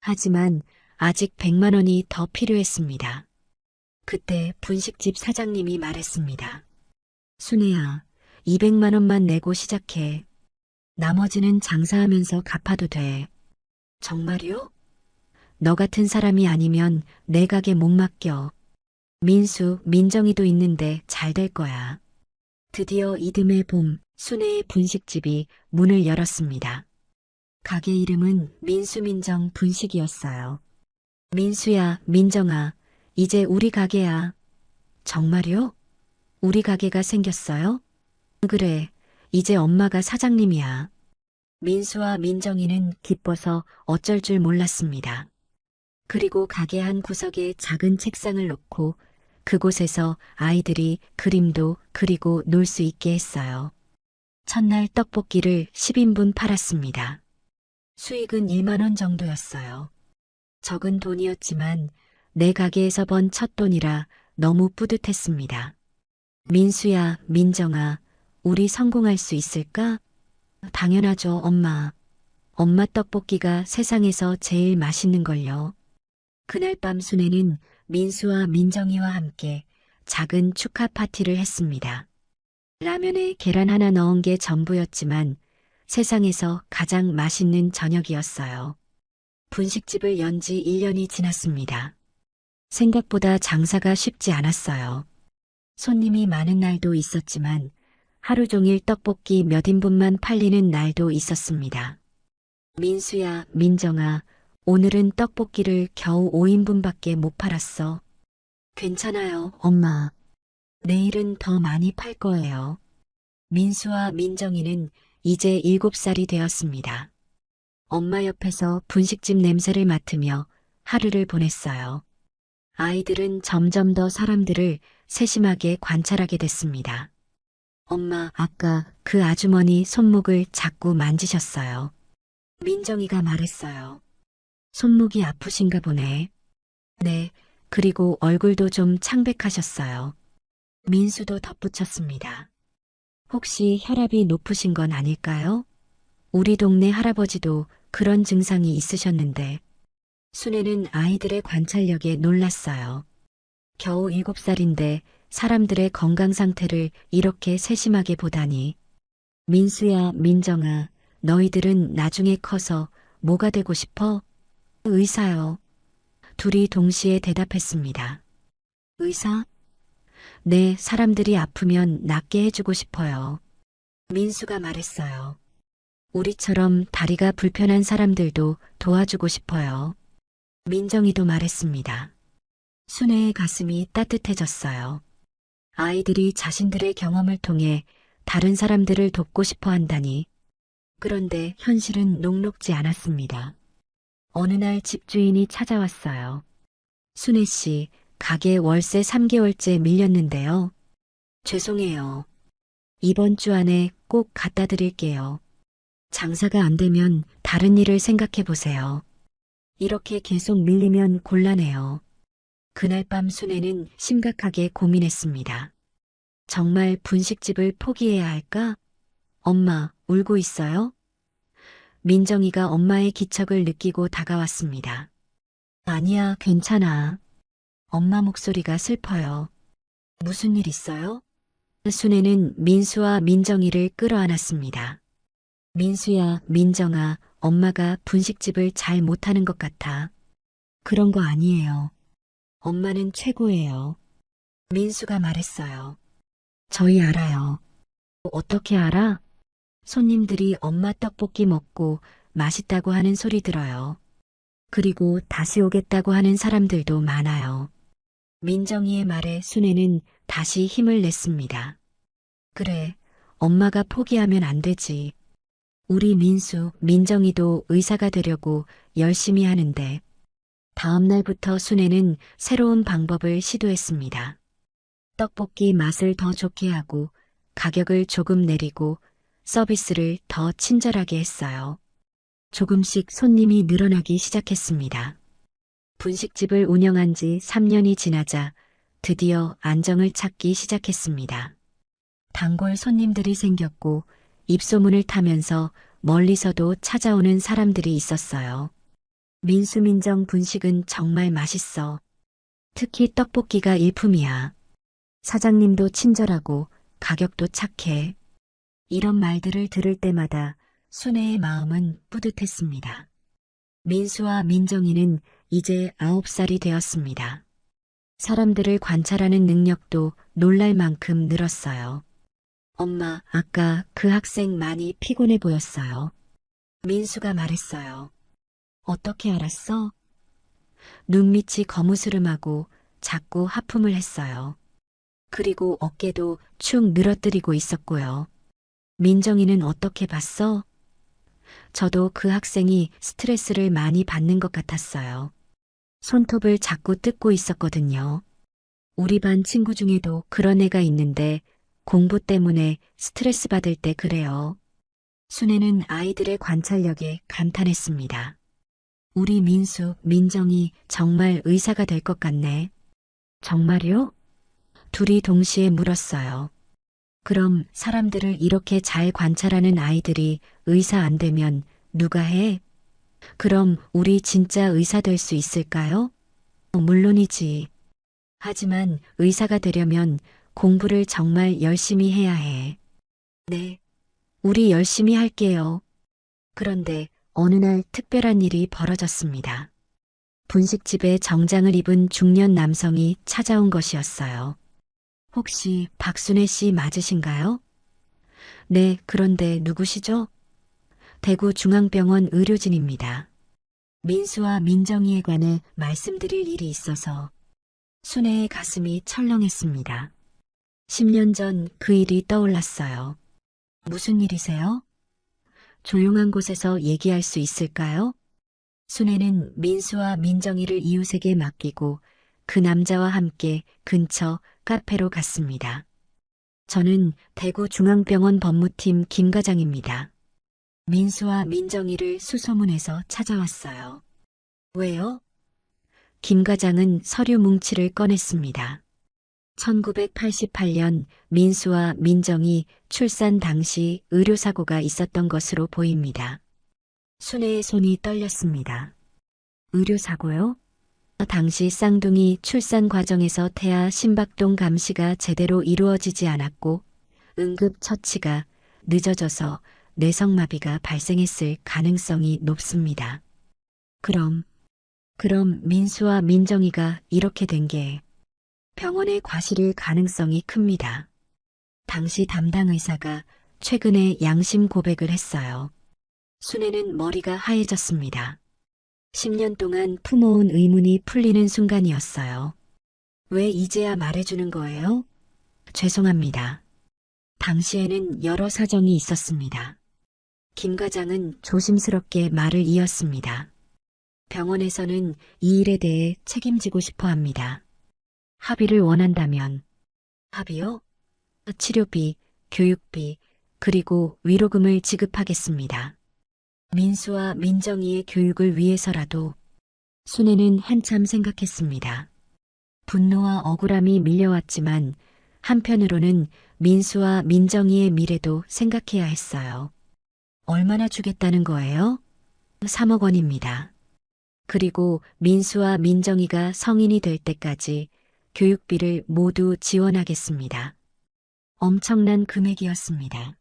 하지만 아직 100만 원이 더 필요했습니다. 그때 분식집 사장님이 말했습니다. 순애야, 200만 원만 내고 시작해. 나머지는 장사하면서 갚아도 돼. 정말요? 너 같은 사람이 아니면 내 가게 못 맡겨. 민수, 민정이도 있는데 잘 될 거야. 드디어 이듬해 봄, 순애의 분식집이 문을 열었습니다. 가게 이름은 민수민정 분식이었어요. 민수야, 민정아, 이제 우리 가게야. 정말요? 우리 가게가 생겼어요? 그래, 이제 엄마가 사장님이야. 민수와 민정이는 기뻐서 어쩔 줄 몰랐습니다. 그리고 가게 한 구석에 작은 책상을 놓고 그곳에서 아이들이 그림도 그리고 놀 수 있게 했어요. 첫날 떡볶이를 10인분 팔았습니다. 수익은 1만 원 정도였어요. 적은 돈이었지만 내 가게에서 번 첫 돈이라 너무 뿌듯했습니다. 민수야, 민정아, 우리 성공할 수 있을까? 당연하죠, 엄마. 엄마 떡볶이가 세상에서 제일 맛있는걸요. 그날 밤 순애는 민수와 민정이와 함께 작은 축하 파티를 했습니다. 라면에 계란 하나 넣은 게 전부였지만 세상에서 가장 맛있는 저녁이었어요. 분식집을 연 지 1년이 지났습니다. 생각보다 장사가 쉽지 않았어요. 손님이 많은 날도 있었지만 하루 종일 떡볶이 몇 인분만 팔리는 날도 있었습니다. 민수야, 민정아, 오늘은 떡볶이를 겨우 5인분밖에 못 팔았어. 괜찮아요, 엄마. 내일은 더 많이 팔 거예요. 민수와 민정이는 이제 7살이 되었습니다. 엄마 옆에서 분식집 냄새를 맡으며 하루를 보냈어요. 아이들은 점점 더 사람들을 세심하게 관찰하게 됐습니다. 엄마, 아까 그 아주머니 손목을 자꾸 만지셨어요. 민정이가 말했어요. 손목이 아프신가 보네. 네, 그리고 얼굴도 좀 창백하셨어요. 민수도 덧붙였습니다. 혹시 혈압이 높으신 건 아닐까요? 우리 동네 할아버지도 그런 증상이 있으셨는데. 순애는 아이들의 관찰력에 놀랐어요. 겨우 7살인데 사람들의 건강 상태를 이렇게 세심하게 보다니. 민수야, 민정아, 너희들은 나중에 커서 뭐가 되고 싶어? 의사요. 둘이 동시에 대답했습니다. 의사? 네, 사람들이 아프면 낫게 해주고 싶어요. 민수가 말했어요. 우리처럼 다리가 불편한 사람들도 도와주고 싶어요. 민정이도 말했습니다. 순애의 가슴이 따뜻해졌어요. 아이들이 자신들의 경험을 통해 다른 사람들을 돕고 싶어 한다니. 그런데 현실은 녹록지 않았습니다. 어느 날 집주인이 찾아왔어요. 순애 씨, 가게 월세 3개월째 밀렸는데요. 죄송해요. 이번 주 안에 꼭 갖다 드릴게요. 장사가 안 되면 다른 일을 생각해 보세요. 이렇게 계속 밀리면 곤란해요. 그날 밤 순애는 심각하게 고민했습니다. 정말 분식집을 포기해야 할까? 엄마, 울고 있어요? 민정이가 엄마의 기척을 느끼고 다가왔습니다. 아니야, 괜찮아. 엄마 목소리가 슬퍼요. 무슨 일 있어요? 순애는 민수와 민정이를 끌어안았습니다. 민수야, 민정아, 엄마가 분식집을 잘 못하는 것 같아. 그런 거 아니에요. 엄마는 최고예요. 민수가 말했어요. 저희 알아요. 어떻게 알아? 손님들이 엄마 떡볶이 먹고 맛있다고 하는 소리 들어요. 그리고 다시 오겠다고 하는 사람들도 많아요. 민정이의 말에 순애는 다시 힘을 냈습니다. 그래, 엄마가 포기하면 안 되지. 우리 민수, 민정이도 의사가 되려고 열심히 하는데. 다음 날부터 순애는 새로운 방법을 시도했습니다. 떡볶이 맛을 더 좋게 하고 가격을 조금 내리고 서비스를 더 친절하게 했어요. 조금씩 손님이 늘어나기 시작했습니다. 분식집을 운영한 지 3년이 지나자 드디어 안정을 찾기 시작했습니다. 단골 손님들이 생겼고 입소문을 타면서 멀리서도 찾아오는 사람들이 있었어요. 민수민정 분식은 정말 맛있어. 특히 떡볶이가 일품이야. 사장님도 친절하고 가격도 착해. 이런 말들을 들을 때마다 순애의 마음은 뿌듯했습니다. 민수와 민정이는 이제 9살이 되었습니다. 사람들을 관찰하는 능력도 놀랄 만큼 늘었어요. 엄마, 아까 그 학생 많이 피곤해 보였어요. 민수가 말했어요. 어떻게 알았어? 눈밑이 거무스름하고 자꾸 하품을 했어요. 그리고 어깨도 축 늘어뜨리고 있었고요. 민정이는 어떻게 봤어? 저도 그 학생이 스트레스를 많이 받는 것 같았어요. 손톱을 자꾸 뜯고 있었거든요. 우리 반 친구 중에도 그런 애가 있는데 공부 때문에 스트레스 받을 때 그래요. 순애는 아이들의 관찰력에 감탄했습니다. 우리 민수, 민정이 정말 의사가 될 것 같네. 정말요? 둘이 동시에 물었어요. 그럼 사람들을 이렇게 잘 관찰하는 아이들이 의사 안 되면 누가 해? 그럼 우리 진짜 의사 될 수 있을까요? 물론이지. 하지만 의사가 되려면 공부를 정말 열심히 해야 해. 네, 우리 열심히 할게요. 그런데 어느 날 특별한 일이 벌어졌습니다. 분식집에 정장을 입은 중년 남성이 찾아온 것이었어요. 혹시 박순애 씨 맞으신가요? 네, 그런데 누구시죠? 대구중앙병원 의료진입니다. 민수와 민정이에 관해 말씀드릴 일이 있어서 순애의 가슴이 철렁했습니다. 10년 전 그 일이 떠올랐어요. 무슨 일이세요? 조용한 곳에서 얘기할 수 있을까요? 순애는 민수와 민정이를 이웃에게 맡기고 그 남자와 함께 근처 카페로 갔습니다. 저는 대구중앙병원 법무팀 김 과장입니다. 민수와 민정이를 수소문해서 찾아왔어요. 왜요? 김 과장은 서류 뭉치를 꺼냈습니다. 1988년 민수와 민정이 출산 당시 의료사고가 있었던 것으로 보입니다. 순애의 손이 떨렸습니다. 의료사고요? 당시 쌍둥이 출산 과정에서 태아 심박동 감시가 제대로 이루어지지 않았고 응급처치가 늦어져서 뇌성마비가 발생했을 가능성이 높습니다. 그럼 민수와 민정이가 이렇게 된 게 병원의 과실일 가능성이 큽니다. 당시 담당 의사가 최근에 양심 고백을 했어요. 순애는 머리가 하얘졌습니다. 10년 동안 품어온 의문이 풀리는 순간이었어요. 왜 이제야 말해주는 거예요? 죄송합니다. 당시에는 여러 사정이 있었습니다. 김 과장은 조심스럽게 말을 이었습니다. 병원에서는 이 일에 대해 책임지고 싶어 합니다. 합의를 원한다면. 합의요? 치료비, 교육비, 그리고 위로금을 지급하겠습니다. 민수와 민정이의 교육을 위해서라도 순애는 한참 생각했습니다. 분노와 억울함이 밀려왔지만 한편으로는 민수와 민정이의 미래도 생각해야 했어요. 얼마나 주겠다는 거예요? 3억 원입니다. 그리고 민수와 민정이가 성인이 될 때까지 교육비를 모두 지원하겠습니다. 엄청난 금액이었습니다.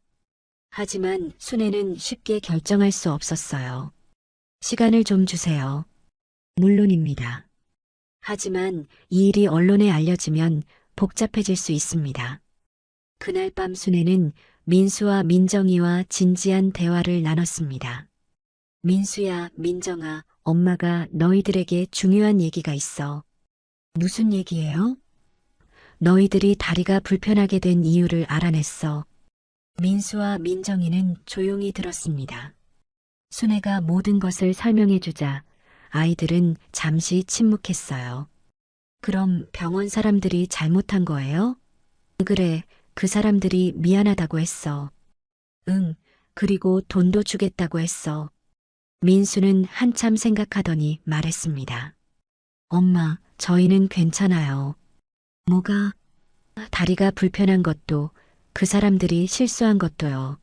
하지만 순애는 쉽게 결정할 수 없었어요. 시간을 좀 주세요. 물론입니다. 하지만 이 일이 언론에 알려지면 복잡해질 수 있습니다. 그날 밤 순애는 민수와 민정이와 진지한 대화를 나눴습니다. 민수야, 민정아, 엄마가 너희들에게 중요한 얘기가 있어. 무슨 얘기예요? 너희들이 다리가 불편하게 된 이유를 알아냈어. 민수와 민정이는 조용히 들었습니다. 순애가 모든 것을 설명해주자 아이들은 잠시 침묵했어요. 그럼 병원 사람들이 잘못한 거예요? 그래, 그 사람들이 미안하다고 했어. 응, 그리고 돈도 주겠다고 했어. 민수는 한참 생각하더니 말했습니다. 엄마, 저희는 괜찮아요. 뭐가? 다리가 불편한 것도 그 사람들이 실수한 것도요.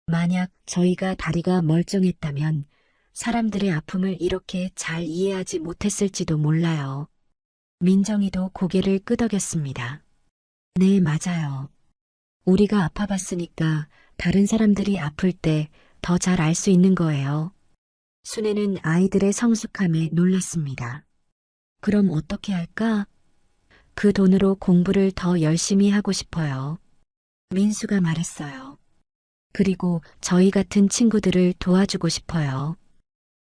만약 저희가 다리가 멀쩡했다면 사람들의 아픔을 이렇게 잘 이해하지 못했을지도 몰라요. 민정이도 고개를 끄덕였습니다. 네, 맞아요. 우리가 아파봤으니까 다른 사람들이 아플 때 더 잘 알 수 있는 거예요. 순애는 아이들의 성숙함에 놀랐습니다. 그럼 어떻게 할까? 그 돈으로 공부를 더 열심히 하고 싶어요. 민수가 말했어요. 그리고 저희 같은 친구들을 도와주고 싶어요.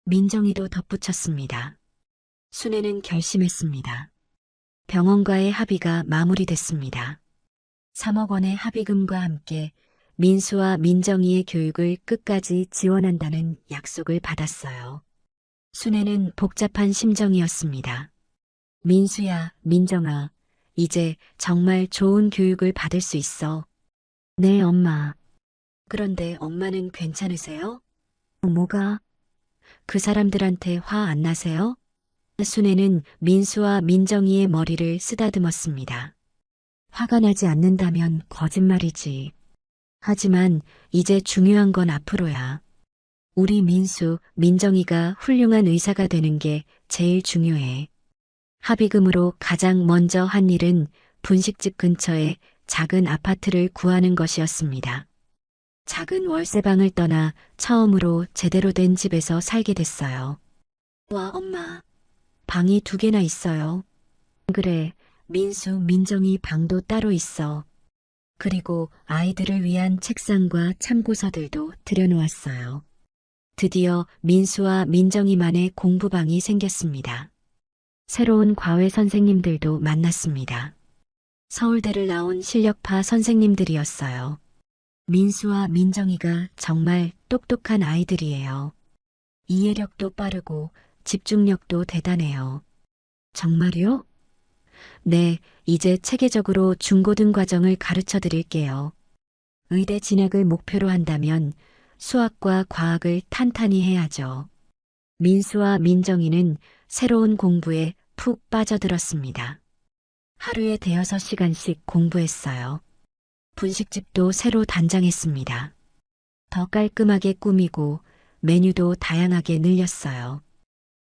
민정이도 덧붙였습니다. 순애는 결심했습니다. 병원과의 합의가 마무리됐습니다. 3억 원의 합의금과 함께 민수와 민정이의 교육을 끝까지 지원한다는 약속을 받았어요. 순애는 복잡한 심정이었습니다. 민수야, 민정아, 이제 정말 좋은 교육을 받을 수 있어. 네, 엄마. 그런데 엄마는 괜찮으세요? 뭐가? 그 사람들한테 화 안 나세요? 순애는 민수와 민정이의 머리를 쓰다듬었습니다. 화가 나지 않는다면 거짓말이지. 하지만 이제 중요한 건 앞으로야. 우리 민수, 민정이가 훌륭한 의사가 되는 게 제일 중요해. 합의금으로 가장 먼저 한 일은 분식집 근처에 작은 아파트를 구하는 것이었습니다. 작은 월세방을 떠나 처음으로 제대로 된 집에서 살게 됐어요. 와, 엄마. 방이 2개나 있어요. 그래, 민수, 민정이 방도 따로 있어. 그리고 아이들을 위한 책상과 참고서들도 들여놓았어요. 드디어 민수와 민정이만의 공부방이 생겼습니다. 새로운 과외 선생님들도 만났습니다. 서울대를 나온 실력파 선생님들이었어요. 민수와 민정이가 정말 똑똑한 아이들이에요. 이해력도 빠르고 집중력도 대단해요. 정말요? 네, 이제 체계적으로 중고등 과정을 가르쳐 드릴게요. 의대 진학을 목표로 한다면 수학과 과학을 탄탄히 해야죠. 민수와 민정이는 새로운 공부에 푹 빠져들었습니다. 하루에 5시간씩 공부했어요. 분식집도 새로 단장했습니다. 더 깔끔하게 꾸미고 메뉴도 다양하게 늘렸어요.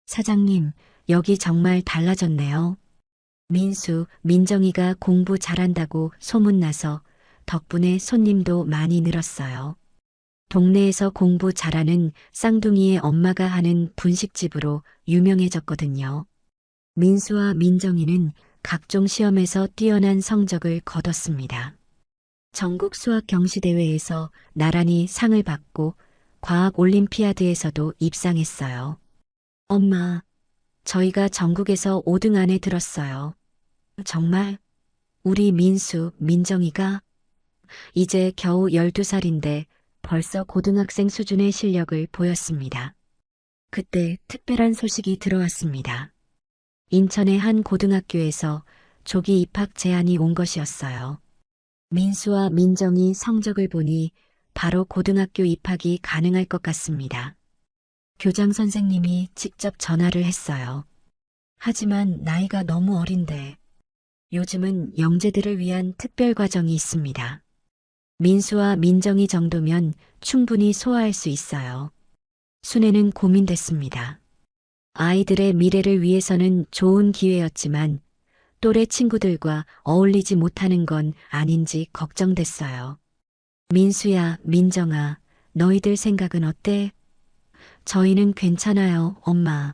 사장님, 여기 정말 달라졌네요. 민수, 민정이가 공부 잘한다고 소문나서 덕분에 손님도 많이 늘었어요. 동네에서 공부 잘하는 쌍둥이의 엄마가 하는 분식집으로 유명해졌거든요. 민수와 민정이는 각종 시험에서 뛰어난 성적을 거뒀습니다. 전국 수학 경시대회에서 나란히 상을 받고 과학 올림피아드에서도 입상했어요. 엄마, 저희가 전국에서 5등 안에 들었어요. 정말? 우리 민수, 민정이가? 이제 겨우 12살인데 벌써 고등학생 수준의 실력을 보였습니다. 그때 특별한 소식이 들어왔습니다. 인천의 한 고등학교에서 조기 입학 제안이 온 것이었어요. 민수와 민정이 성적을 보니 바로 고등학교 입학이 가능할 것 같습니다. 교장 선생님이 직접 전화를 했어요. 하지만 나이가 너무 어린데 요즘은 영재들을 위한 특별 과정이 있습니다. 민수와 민정이 정도면 충분히 소화할 수 있어요. 순애는 고민됐습니다. 아이들의 미래를 위해서는 좋은 기회였지만 또래 친구들과 어울리지 못하는 건 아닌지 걱정됐어요. 민수야, 민정아, 너희들 생각은 어때? 저희는 괜찮아요, 엄마.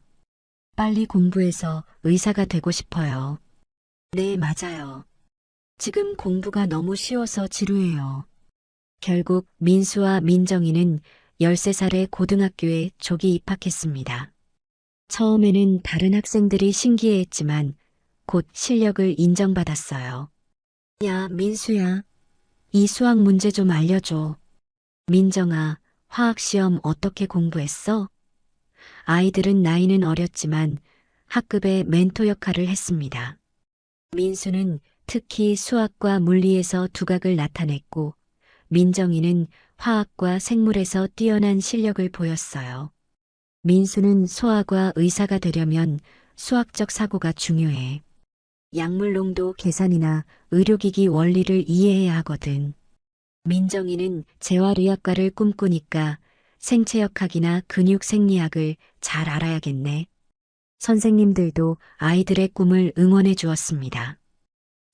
빨리 공부해서 의사가 되고 싶어요. 네, 맞아요. 지금 공부가 너무 쉬워서 지루해요. 결국 민수와 민정이는 13살의 고등학교에 조기 입학했습니다. 처음에는 다른 학생들이 신기해했지만 곧 실력을 인정받았어요. 야, 민수야. 이 수학 문제 좀 알려줘. 민정아, 화학시험 어떻게 공부했어? 아이들은 나이는 어렸지만 학급의 멘토 역할을 했습니다. 민수는 특히 수학과 물리에서 두각을 나타냈고 민정이는 화학과 생물에서 뛰어난 실력을 보였어요. 민수는 소아과 의사가 되려면 수학적 사고가 중요해. 약물농도 계산이나 의료기기 원리를 이해해야 하거든. 민정이는 재활의학과를 꿈꾸니까 생체역학이나 근육생리학을 잘 알아야겠네. 선생님들도 아이들의 꿈을 응원해 주었습니다.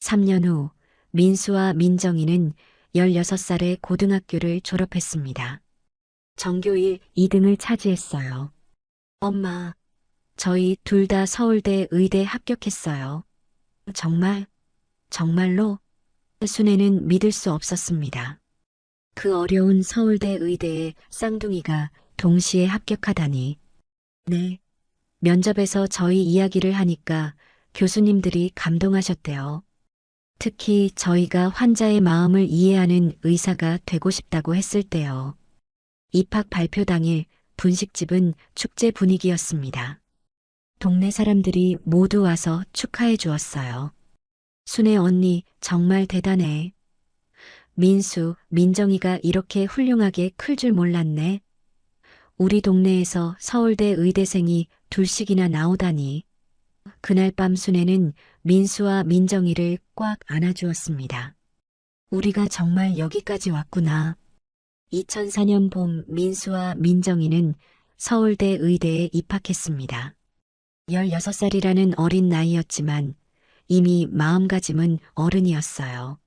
3년 후 민수와 민정이는 16살에 고등학교를 졸업했습니다. 전교일 2등을 차지했어요. 엄마, 저희 둘 다 서울대 의대 합격했어요. 정말? 정말로? 순애는 믿을 수 없었습니다. 그 어려운 서울대 의대에 쌍둥이가 동시에 합격하다니. 네. 면접에서 저희 이야기를 하니까 교수님들이 감동하셨대요. 특히 저희가 환자의 마음을 이해하는 의사가 되고 싶다고 했을 때요. 입학 발표 당일 분식집은 축제 분위기였습니다. 동네 사람들이 모두 와서 축하해 주었어요. 순애 언니 정말 대단해. 민수, 민정이가 이렇게 훌륭하게 클 줄 몰랐네. 우리 동네에서 서울대 의대생이 둘씩이나 나오다니. 그날 밤 순애는 민수와 민정이를 꽉 안아주었습니다. 우리가 정말 여기까지 왔구나. 2004년 봄 민수와 민정이는 서울대 의대에 입학했습니다. 16살이라는 어린 나이였지만 이미 마음가짐은 어른이었어요.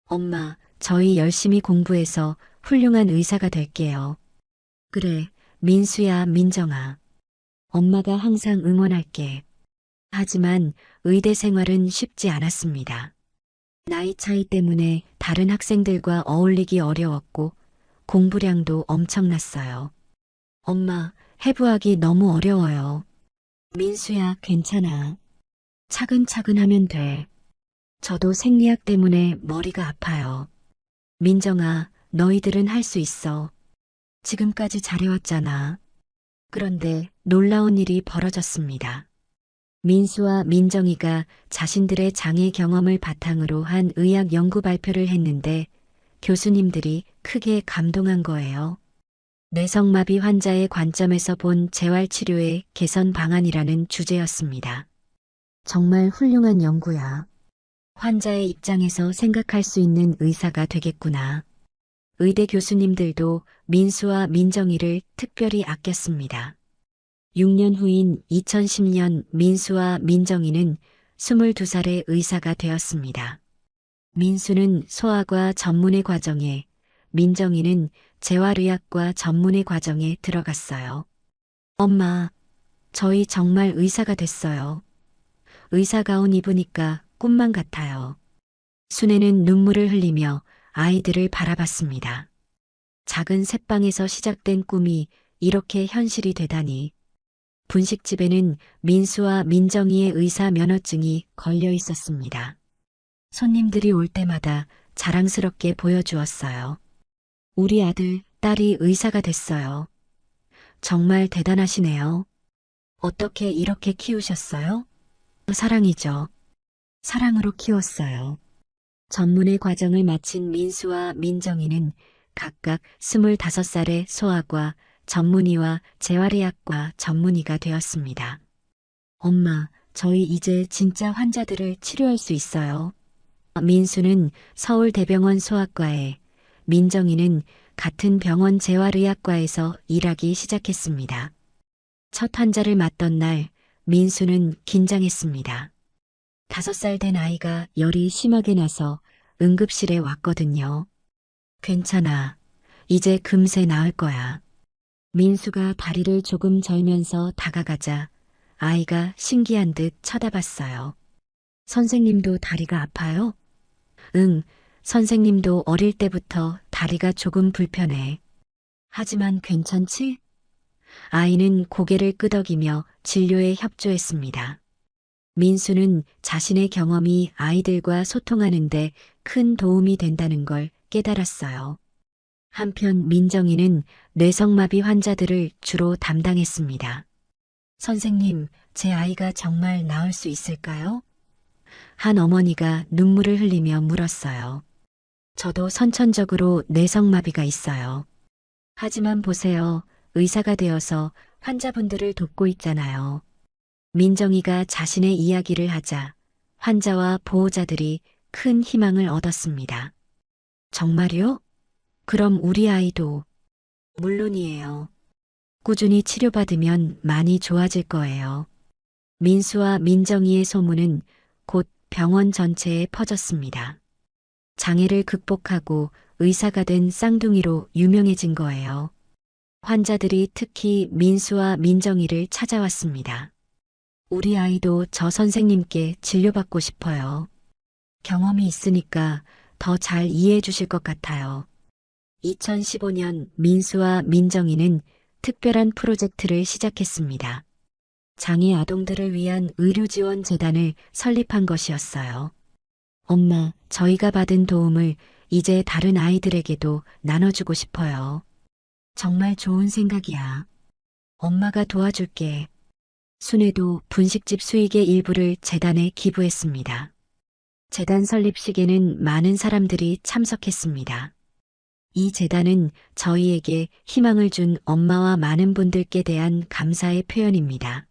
엄마, 저희 열심히 공부해서 훌륭한 의사가 될게요. 그래, 민수야, 민정아. 엄마가 항상 응원할게. 하지만 의대 생활은 쉽지 않았습니다. 나이 차이 때문에 다른 학생들과 어울리기 어려웠고 공부량도 엄청났어요. 엄마, 해부학이 너무 어려워요. 민수야, 괜찮아. 차근차근 하면 돼. 저도 생리학 때문에 머리가 아파요. 민정아, 너희들은 할 수 있어. 지금까지 잘해왔잖아. 그런데 놀라운 일이 벌어졌습니다. 민수와 민정이가 자신들의 장애 경험을 바탕으로 한 의학 연구 발표를 했는데 교수님들이 크게 감동한 거예요. 뇌성마비 환자의 관점에서 본 재활치료의 개선 방안이라는 주제였습니다. 정말 훌륭한 연구야. 환자의 입장에서 생각할 수 있는 의사가 되겠구나. 의대 교수님들도 민수와 민정이를 특별히 아꼈습니다. 6년 후인 2010년 민수와 민정이는 22살의 의사가 되었습니다. 민수는 소아과 전문의 과정에, 민정이는 재활의학과 전문의 과정에 들어갔어요. 엄마, 저희 정말 의사가 됐어요. 의사 가운 입으니까 꿈만 같아요. 순애는 눈물을 흘리며 아이들을 바라봤습니다. 작은 새빵에서 시작된 꿈이 이렇게 현실이 되다니. 분식집에는 민수와 민정이의 의사 면허증이 걸려 있었습니다. 손님들이 올 때마다 자랑스럽게 보여주었어요. 우리 아들, 딸이 의사가 됐어요. 정말 대단하시네요. 어떻게 이렇게 키우셨어요? 사랑이죠. 사랑으로 키웠어요. 전문의 과정을 마친 민수와 민정이는 각각 25살의 소아과 전문의와 재활의학과 전문의가 되었습니다. 엄마, 저희 이제 진짜 환자들을 치료할 수 있어요. 민수는 서울대병원 소아과에, 민정이는 같은 병원 재활의학과에서 일하기 시작했습니다. 첫 환자를 맞던 날, 민수는 긴장했습니다. 5살 된 아이가 열이 심하게 나서 응급실에 왔거든요. 괜찮아. 이제 금세 나을 거야. 민수가 다리를 조금 절면서 다가가자 아이가 신기한 듯 쳐다봤어요. 선생님도 다리가 아파요? 응, 선생님도 어릴 때부터 다리가 조금 불편해. 하지만 괜찮지? 아이는 고개를 끄덕이며 진료에 협조했습니다. 민수는 자신의 경험이 아이들과 소통하는데 큰 도움이 된다는 걸 깨달았어요. 한편 민정이는 뇌성마비 환자들을 주로 담당했습니다. 선생님, 제 아이가 정말 나을 수 있을까요? 한 어머니가 눈물을 흘리며 물었어요. 저도 선천적으로 뇌성마비가 있어요. 하지만 보세요. 의사가 되어서 환자분들을 돕고 있잖아요. 민정이가 자신의 이야기를 하자 환자와 보호자들이 큰 희망을 얻었습니다. 정말요? 그럼 우리 아이도? 물론이에요. 꾸준히 치료받으면 많이 좋아질 거예요. 민수와 민정이의 소문은 곧 병원 전체에 퍼졌습니다. 장애를 극복하고 의사가 된 쌍둥이로 유명해진 거예요. 환자들이 특히 민수와 민정이를 찾아왔습니다. 우리 아이도 저 선생님께 진료받고 싶어요. 경험이 있으니까 더 잘 이해해 주실 것 같아요. 2015년 민수와 민정이는 특별한 프로젝트를 시작했습니다. 장애 아동들을 위한 의료지원재단을 설립한 것이었어요. 엄마, 저희가 받은 도움을 이제 다른 아이들에게도 나눠주고 싶어요. 정말 좋은 생각이야. 엄마가 도와줄게. 순애도 분식집 수익의 일부를 재단에 기부했습니다. 재단 설립식에는 많은 사람들이 참석했습니다. 이 재단은 저희에게 희망을 준 엄마와 많은 분들께 대한 감사의 표현입니다.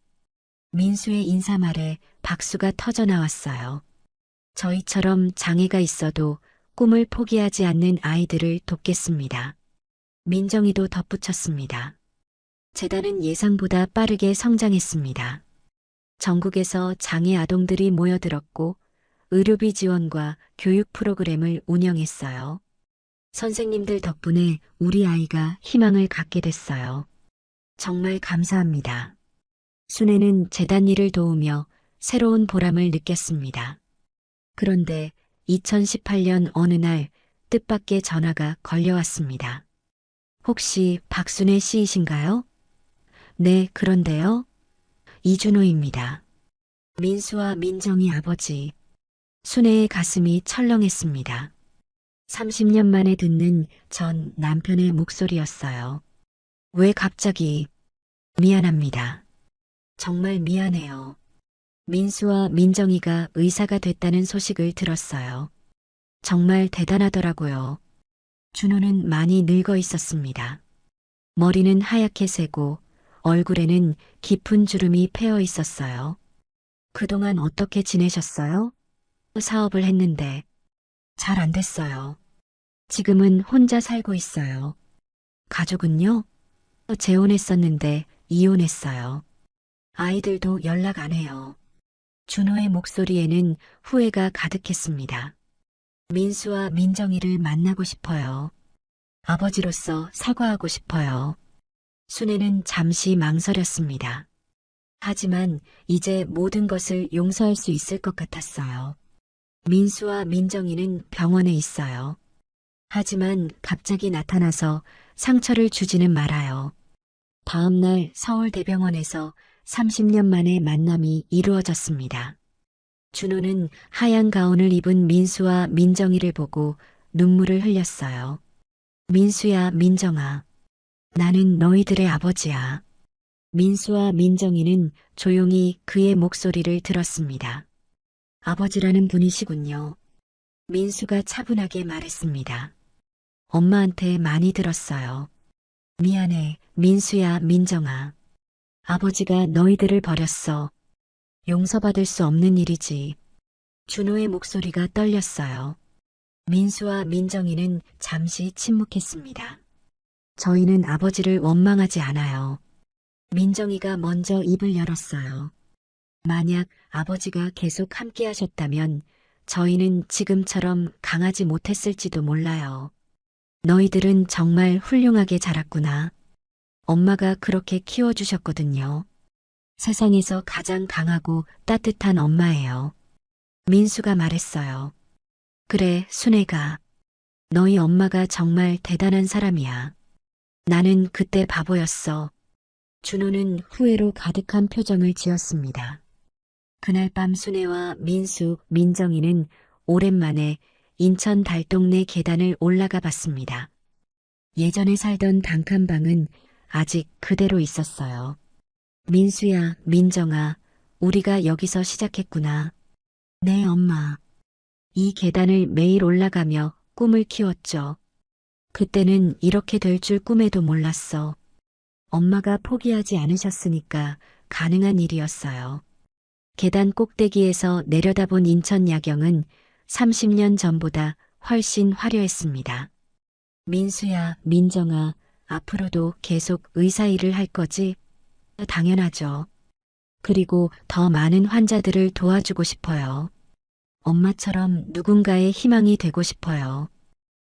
민수의 인사말에 박수가 터져 나왔어요. 저희처럼 장애가 있어도 꿈을 포기하지 않는 아이들을 돕겠습니다. 민정이도 덧붙였습니다. 재단은 예상보다 빠르게 성장했습니다. 전국에서 장애 아동들이 모여들었고 의료비 지원과 교육 프로그램을 운영했어요. 선생님들 덕분에 우리 아이가 희망을 갖게 됐어요. 정말 감사합니다. 순애는 재단 일을 도우며 새로운 보람을 느꼈습니다. 그런데 2018년 어느 날 뜻밖의 전화가 걸려왔습니다. 혹시 박순애 씨이신가요? 네, 그런데요. 이준호입니다. 민수와 민정이 아버지. 순애의 가슴이 철렁했습니다. 30년 만에 듣는 전 남편의 목소리였어요. 왜 갑자기? 미안합니다. 정말 미안해요. 민수와 민정이가 의사가 됐다는 소식을 들었어요. 정말 대단하더라고요. 준호는 많이 늙어 있었습니다. 머리는 하얗게 새고 얼굴에는 깊은 주름이 패어 있었어요. 그동안 어떻게 지내셨어요? 사업을 했는데 잘 안 됐어요. 지금은 혼자 살고 있어요. 가족은요? 재혼했었는데 이혼했어요. 아이들도 연락 안 해요. 준호의 목소리에는 후회가 가득했습니다. 민수와 민정이를 만나고 싶어요. 아버지로서 사과하고 싶어요. 순애는 잠시 망설였습니다. 하지만 이제 모든 것을 용서할 수 있을 것 같았어요. 민수와 민정이는 병원에 있어요. 하지만 갑자기 나타나서 상처를 주지는 말아요. 다음 날 서울대병원에서 30년 만에 만남이 이루어졌습니다. 준호는 하얀 가운을 입은 민수와 민정이를 보고 눈물을 흘렸어요. 민수야, 민정아. 나는 너희들의 아버지야. 민수와 민정이는 조용히 그의 목소리를 들었습니다. 아버지라는 분이시군요. 민수가 차분하게 말했습니다. 엄마한테 많이 들었어요. 미안해, 민수야, 민정아. 아버지가 너희들을 버렸어. 용서받을 수 없는 일이지. 준호의 목소리가 떨렸어요. 민수와 민정이는 잠시 침묵했습니다. 저희는 아버지를 원망하지 않아요. 민정이가 먼저 입을 열었어요. 만약 아버지가 계속 함께 하셨다면 저희는 지금처럼 강하지 못했을지도 몰라요. 너희들은 정말 훌륭하게 자랐구나. 엄마가 그렇게 키워주셨거든요. 세상에서 가장 강하고 따뜻한 엄마예요. 민수가 말했어요. 그래, 순애가. 너희 엄마가 정말 대단한 사람이야. 나는 그때 바보였어. 준호는 후회로 가득한 표정을 지었습니다. 그날 밤 순애와 민수, 민정이는 오랜만에 인천 달동네 계단을 올라가 봤습니다. 예전에 살던 단칸방은 아직 그대로 있었어요. 민수야, 민정아, 우리가 여기서 시작했구나. 네, 엄마. 이 계단을 매일 올라가며 꿈을 키웠죠. 그때는 이렇게 될 줄 꿈에도 몰랐어. 엄마가 포기하지 않으셨으니까 가능한 일이었어요. 계단 꼭대기에서 내려다본 인천 야경은 30년 전보다 훨씬 화려했습니다. 민수야, 민정아, 앞으로도 계속 의사 일을 할 거지? 당연하죠. 그리고 더 많은 환자들을 도와주고 싶어요. 엄마처럼 누군가의 희망이 되고 싶어요.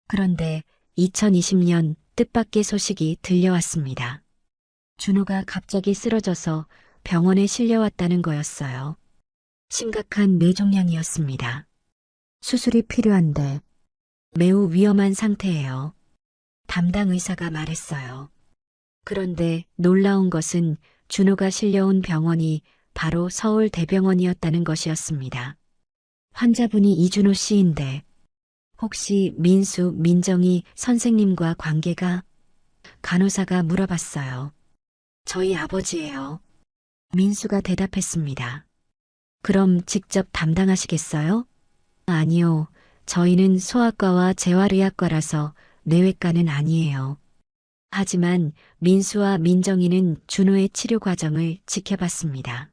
그런데 2020년 뜻밖의 소식이 들려왔습니다. 준호가 갑자기 쓰러져서 병원에 실려왔다는 거였어요. 심각한 뇌종양이었습니다. 수술이 필요한데 매우 위험한 상태예요. 담당 의사가 말했어요. 그런데 놀라운 것은 준호가 실려온 병원이 바로 서울대병원이었다는 것이었습니다. 환자분이 이준호 씨인데 혹시 민수, 민정이 선생님과 관계가? 간호사가 물어봤어요. 저희 아버지예요. 민수가 대답했습니다. 그럼 직접 담당하시겠어요? 아니요. 저희는 소아과와 재활의학과라서 뇌외과는 아니에요. 하지만 민수와 민정이는 준호의 치료 과정을 지켜봤습니다.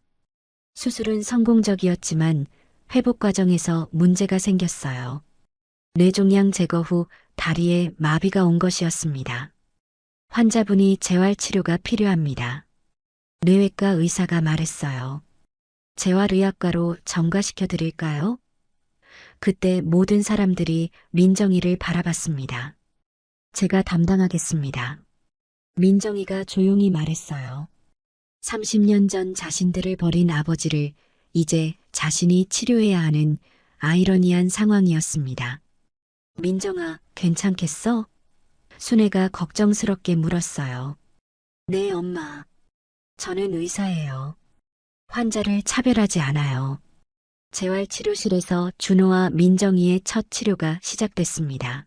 수술은 성공적이었지만 회복 과정에서 문제가 생겼어요. 뇌종양 제거 후 다리에 마비가 온 것이었습니다. 환자분이 재활치료가 필요합니다. 뇌외과 의사가 말했어요. 재활의학과로 전가시켜 드릴까요? 그때 모든 사람들이 민정이를 바라봤습니다. 제가 담당하겠습니다. 민정이가 조용히 말했어요. 30년 전 자신들을 버린 아버지를 이제 자신이 치료해야 하는 아이러니한 상황이었습니다. 민정아, 괜찮겠어? 순애가 걱정스럽게 물었어요. 네, 엄마. 저는 의사예요. 환자를 차별하지 않아요. 재활치료실에서 준호와 민정이의 첫 치료가 시작됐습니다.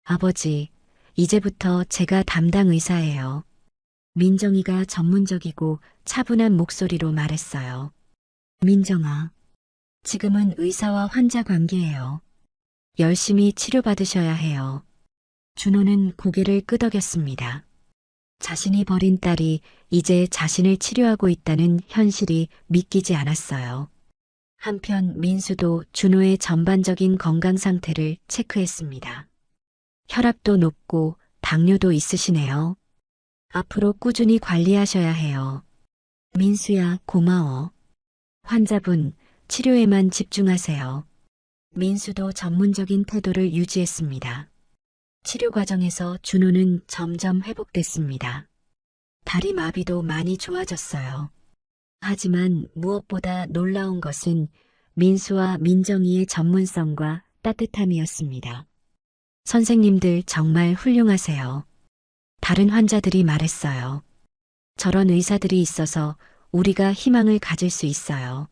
아버지, 이제부터 제가 담당 의사예요. 민정이가 전문적이고 차분한 목소리로 말했어요. 민정아, 지금은 의사와 환자 관계예요. 열심히 치료받으셔야 해요. 준호는 고개를 끄덕였습니다. 자신이 버린 딸이 이제 자신을 치료하고 있다는 현실이 믿기지 않았어요. 한편 민수도 준호의 전반적인 건강 상태를 체크했습니다. 혈압도 높고 당뇨도 있으시네요. 앞으로 꾸준히 관리하셔야 해요. 민수야, 고마워. 환자분, 치료에만 집중하세요. 민수도 전문적인 태도를 유지했습니다. 치료 과정에서 준호는 점점 회복됐습니다. 다리 마비도 많이 좋아졌어요. 하지만 무엇보다 놀라운 것은 민수와 민정이의 전문성과 따뜻함이었습니다. 선생님들 정말 훌륭하세요. 다른 환자들이 말했어요. 저런 의사들이 있어서 우리가 희망을 가질 수 있어요.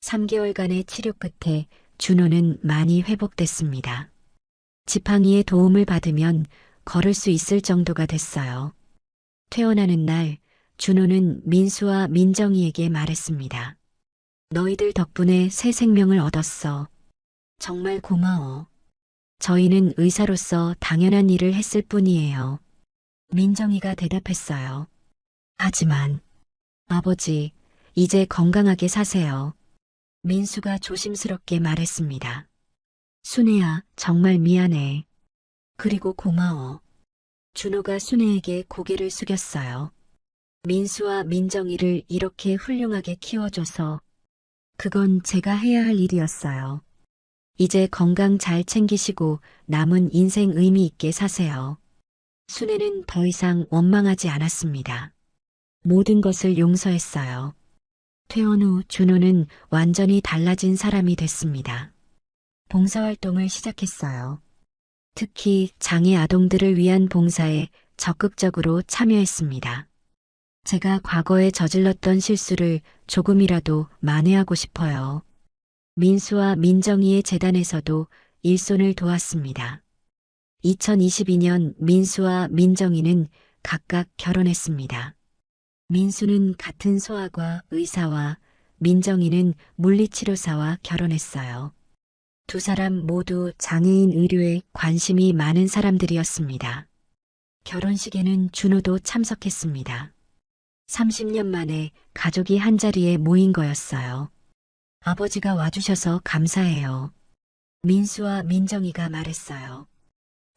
3개월간의 치료 끝에 준호는 많이 회복됐습니다. 지팡이의 도움을 받으면 걸을 수 있을 정도가 됐어요. 퇴원하는 날 준호는 민수와 민정이에게 말했습니다. 너희들 덕분에 새 생명을 얻었어. 정말 고마워. 저희는 의사로서 당연한 일을 했을 뿐이에요. 민정이가 대답했어요. 하지만 아버지, 이제 건강하게 사세요. 민수가 조심스럽게 말했습니다. 순애야, 정말 미안해. 그리고 고마워. 준호가 순애에게 고개를 숙였어요. 민수와 민정이를 이렇게 훌륭하게 키워줘서 그건 제가 해야 할 일이었어요. 이제 건강 잘 챙기시고 남은 인생 의미 있게 사세요. 순애는 더 이상 원망하지 않았습니다. 모든 것을 용서했어요. 퇴원 후 준호는 완전히 달라진 사람이 됐습니다. 봉사활동을 시작했어요. 특히 장애 아동들을 위한 봉사에 적극적으로 참여했습니다. 제가 과거에 저질렀던 실수를 조금이라도 만회하고 싶어요. 민수와 민정이의 재단에서도 일손을 도왔습니다. 2022년 민수와 민정이는 각각 결혼했습니다. 민수는 같은 소아과 의사와 민정이는 물리치료사와 결혼했어요. 두 사람 모두 장애인 의료에 관심이 많은 사람들이었습니다. 결혼식에는 준호도 참석했습니다. 30년 만에 가족이 한자리에 모인 거였어요. 아버지가 와주셔서 감사해요. 민수와 민정이가 말했어요.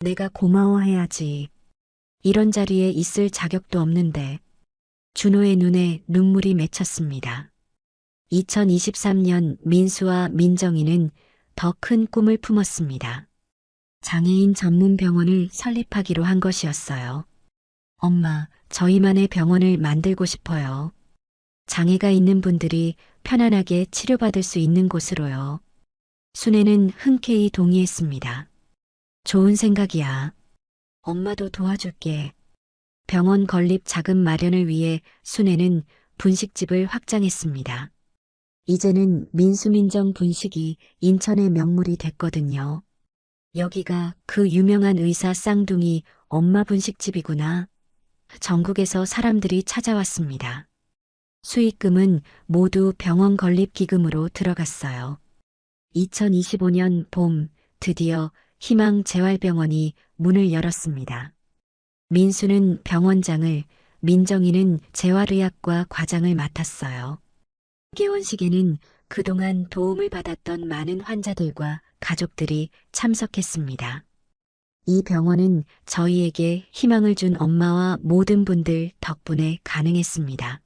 내가 고마워해야지. 이런 자리에 있을 자격도 없는데. 준호의 눈에 눈물이 맺혔습니다. 2023년 민수와 민정이는 더 큰 꿈을 품었습니다. 장애인 전문 병원을 설립하기로 한 것이었어요. 엄마, 저희만의 병원을 만들고 싶어요. 장애가 있는 분들이 편안하게 치료받을 수 있는 곳으로요. 순애는 흔쾌히 동의했습니다. 좋은 생각이야. 엄마도 도와줄게. 병원 건립 자금 마련을 위해 순애는 분식집을 확장했습니다. 이제는 민수민정 분식이 인천의 명물이 됐거든요. 여기가 그 유명한 의사 쌍둥이 엄마 분식집이구나. 전국에서 사람들이 찾아왔습니다. 수익금은 모두 병원 건립 기금으로 들어갔어요. 2025년 봄 드디어 희망재활병원이 문을 열었습니다. 민수는 병원장을, 민정이는 재활의학과 과장을 맡았어요. 개원식에는 그동안 도움을 받았던 많은 환자들과 가족들이 참석했습니다. 이 병원은 저희에게 희망을 준 엄마와 모든 분들 덕분에 가능했습니다.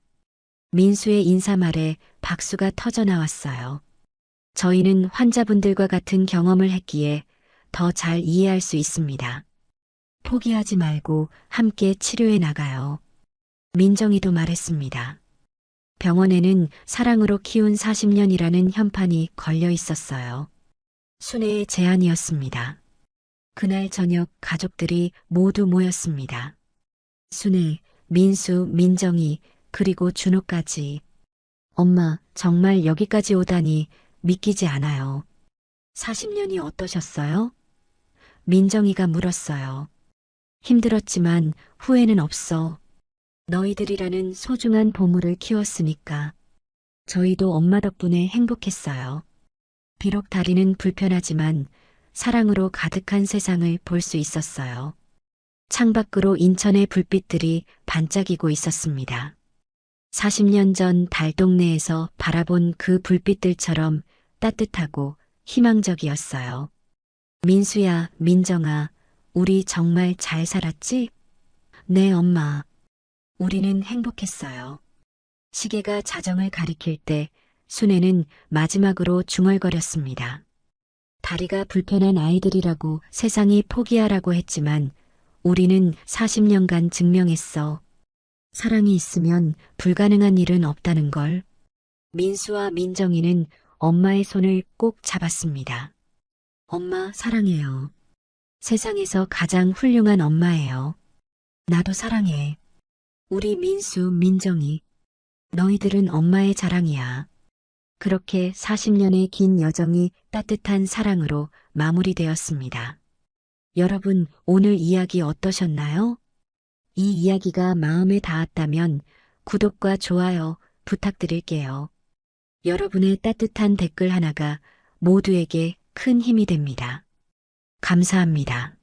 민수의 인사말에 박수가 터져 나왔어요. 저희는 환자분들과 같은 경험을 했기에 더 잘 이해할 수 있습니다. 포기하지 말고 함께 치료해 나가요. 민정이도 말했습니다. 병원에는 사랑으로 키운 40년이라는 현판이 걸려 있었어요. 순애의 제안이었습니다. 그날 저녁 가족들이 모두 모였습니다. 순애, 민수, 민정이, 그리고 준호까지. 엄마, 정말 여기까지 오다니 믿기지 않아요. 40년이 어떠셨어요? 민정이가 물었어요. 힘들었지만 후회는 없어. 너희들이라는 소중한 보물을 키웠으니까. 저희도 엄마 덕분에 행복했어요. 비록 다리는 불편하지만 사랑으로 가득한 세상을 볼 수 있었어요. 창밖으로 인천의 불빛들이 반짝이고 있었습니다. 40년 전 달동네에서 바라본 그 불빛들처럼 따뜻하고 희망적이었어요. 민수야, 민정아, 우리 정말 잘 살았지? 네, 엄마. 우리는 행복했어요. 시계가 자정을 가리킬 때 순애는 마지막으로 중얼거렸습니다. 다리가 불편한 아이들이라고 세상이 포기하라고 했지만 우리는 40년간 증명했어. 사랑이 있으면 불가능한 일은 없다는 걸. 민수와 민정이는 엄마의 손을 꼭 잡았습니다. 엄마 사랑해요. 세상에서 가장 훌륭한 엄마예요. 나도 사랑해. 우리 민수, 민정이. 너희들은 엄마의 자랑이야. 그렇게 40년의 긴 여정이 따뜻한 사랑으로 마무리되었습니다. 여러분, 오늘 이야기 어떠셨나요? 이 이야기가 마음에 닿았다면 구독과 좋아요 부탁드릴게요. 여러분의 따뜻한 댓글 하나가 모두에게 큰 힘이 됩니다. 감사합니다.